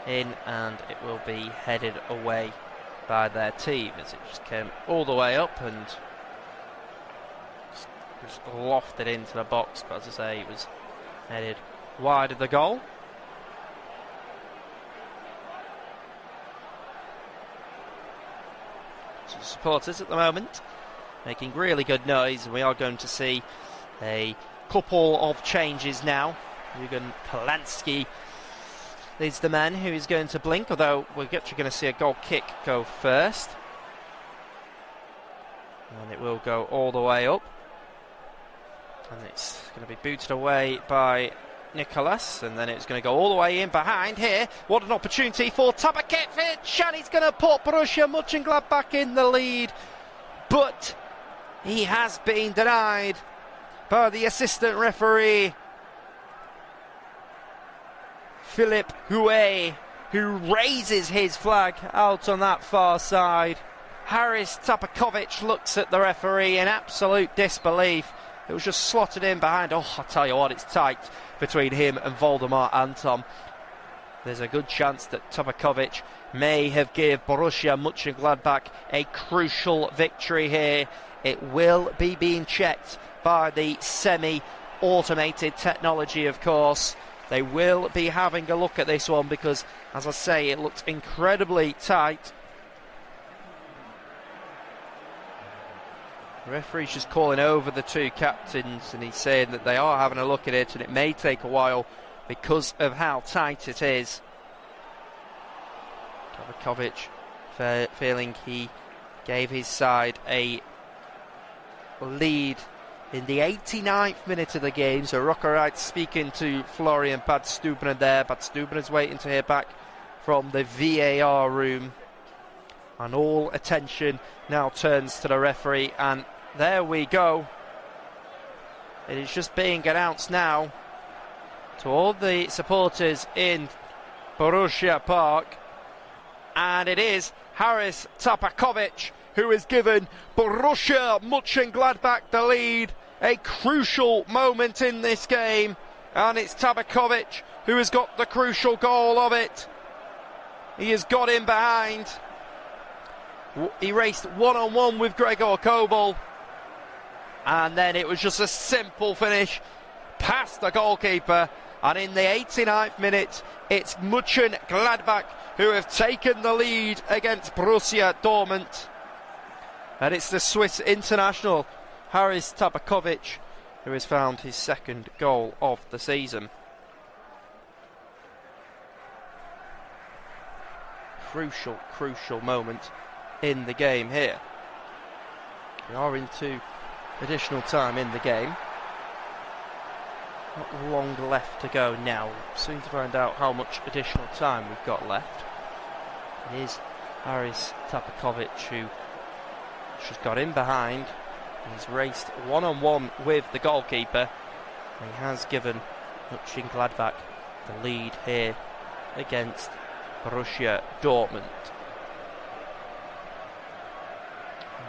in, and it will be headed away by their team, as it just came all the way up and just lofted into the box. But as I say, it was headed wide of the goal. So supporters at the moment making really good noise, and we are going to see a couple of changes now. Jürgen Polanski leads the man who is going to blink, although we're actually going to see a goal kick go first. And it will go all the way up. And it's going to be booted away by Nicholas, and then it's going to go all the way in behind here. What an opportunity for Tabakovic, and he's going to put Borussia Monchengladbach in the lead. But he has been denied by the assistant referee, Philippe Houet, who raises his flag out on that far side. Haris Tabakovic looks at the referee in absolute disbelief. It was just slotted in behind. Oh, I tell you what, it's tight between him and Voldemar Anton. There's a good chance that Tabakovic may have given Borussia Mönchengladbach a crucial victory here. It will be being checked by the semi-automated technology, of course. They will be having a look at this one because, as I say, it looked incredibly tight. The referee's just calling over the two captains, and he's saying that they are having a look at it, and it may take a while because of how tight it is. Tabakovic feeling he gave his side a lead in the 89th minute of the game. So Rocco Wright speaking to Florian Badstubner there. Badstubner's waiting to hear back from the VAR room, and all attention now turns to the referee, and there we go. It is just being announced now to all the supporters in Borussia Park, and it is Haris Tabakovic who has given Borussia Mönchengladbach the lead. A crucial moment in this game, and it's Tabakovic who has got the crucial goal of it. He has got in behind. He raced one-on-one with Gregor Kobel, and then it was just a simple finish past the goalkeeper. And in the 89th minute, it's Mönchengladbach who have taken the lead against Borussia Dortmund. And it's the Swiss international Haris Tabakovic who has found his second goal of the season. Crucial moment in the game here. We are into additional time in the game. Not long left to go now. Soon to find out how much additional time we've got left. It is Haris Tabakovic who just got in behind. He's raced one-on-one with the goalkeeper. He has given Mönchengladbach the lead here against Borussia Dortmund.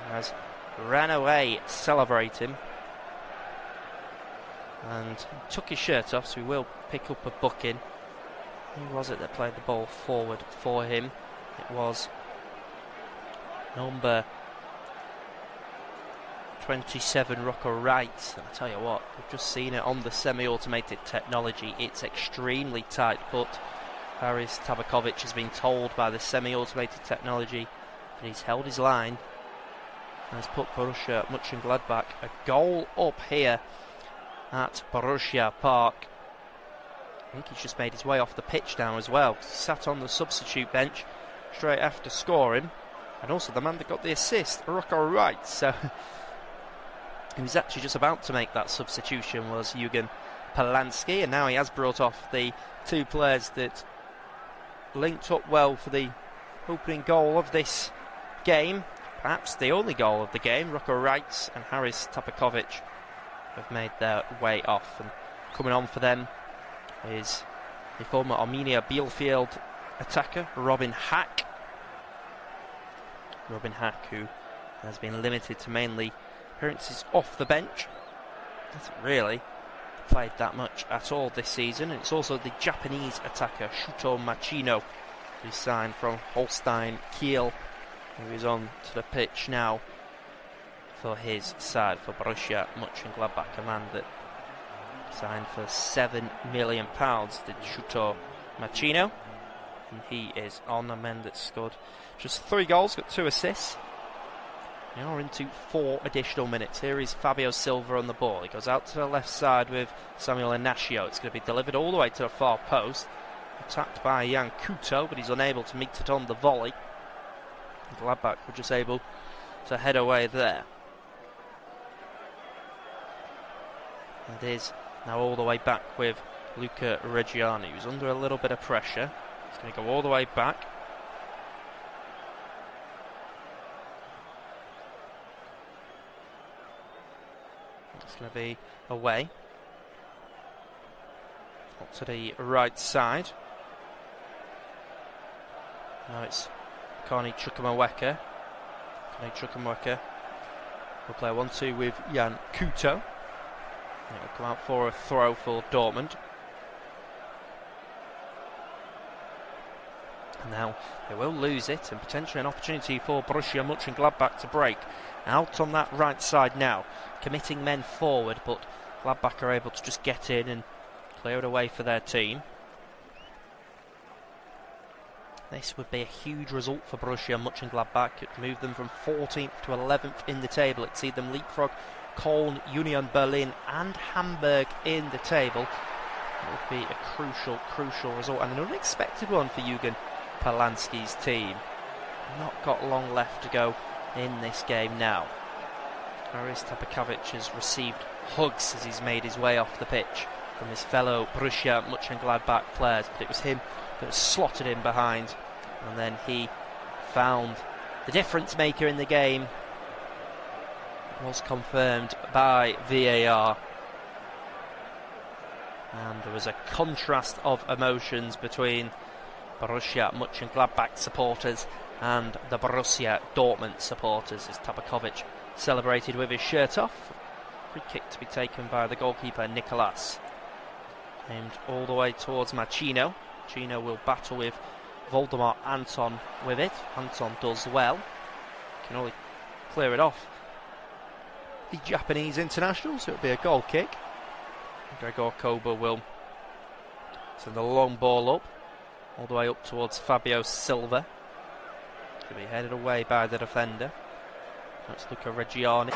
He has ran away celebrating, and took his shirt off, so he will pick up a booking. Who was it that played the ball forward for him? It was number 27, Rocco Wright. And I tell you what, we've just seen it on the semi-automated technology. It's extremely tight, but Haris Tabakovic has been told by the semi-automated technology that he's held his line and has put Borussia Mönchengladbach a goal up here at Borussia Park. I think he's just made his way off the pitch now as well. He sat on the substitute bench straight after scoring, and also the man that got the assist, Rocco Wright. So he was actually just about to make that substitution, was Jürgen Polanski, and now he has brought off the two players that linked up well for the opening goal of this game, perhaps the only goal of the game. Rocco Wright and Haris Tabakovic have made their way off, and coming on for them is the former Arminia Bielefeld attacker, Robin Hack. Robin Hack, who has been limited to mainly appearances off the bench. Hasn't really played that much at all this season. And it's also the Japanese attacker, Shuto Machino, who signed from Holstein Kiel, who is on to the pitch now for his side, for Borussia Monchengladbach, a man that signed for £7 million, did Shuto Machino. And he is on, a man that scored just 3 goals, got 2 assists. We are into 4 additional minutes. Here is Fabio Silva on the ball. He goes out to the left side with Samuel Inacio. It's going to be delivered all the way to the far post. Attacked by Jan Couto, but he's unable to meet it on the volley. Gladbach were just able to head away there. It is now all the way back with Luca Reggiani, who's under a little bit of pressure. He's going to go all the way back. It's going to be away. Up to the right side. Now it's Kani Chukwuemeka. Kani Chukwuemeka will play 1-2 with Jan Couto. And it will come out for a throw for Dortmund. And now they will lose it, and potentially an opportunity for Borussia Mönchengladbach to break. Out on that right side now, committing men forward, but Gladbach are able to just get in and clear it away for their team. This would be a huge result for Borussia Mönchengladbach. It would move them from 14th to 11th in the table. It'd see them leapfrog Cologne, Union Berlin and Hamburg in the table. It would be a crucial result, and an unexpected one for Jürgen Polanski's team. Not got long left to go in this game now. Aris Tabakovic has received hugs as he's made his way off the pitch from his fellow Borussia Mönchengladbach players, but it was him that was slotted in behind, and then he found the difference maker in the game. It was confirmed by VAR, and there was a contrast of emotions between Borussia Mönchengladbach supporters and the Borussia Dortmund supporters as Tabakovic celebrated with his shirt off. Free kick to be taken by the goalkeeper Nicolas. Aimed all the way towards Machino. Machino will battle with Voldemar Anton with it. Anton does well. Can only clear it off the Japanese international, so it'll be a goal kick. Gregor Koba will send the long ball up, all the way up towards Fabio Silva. To be headed away by the defender. That's Luca Reggiani.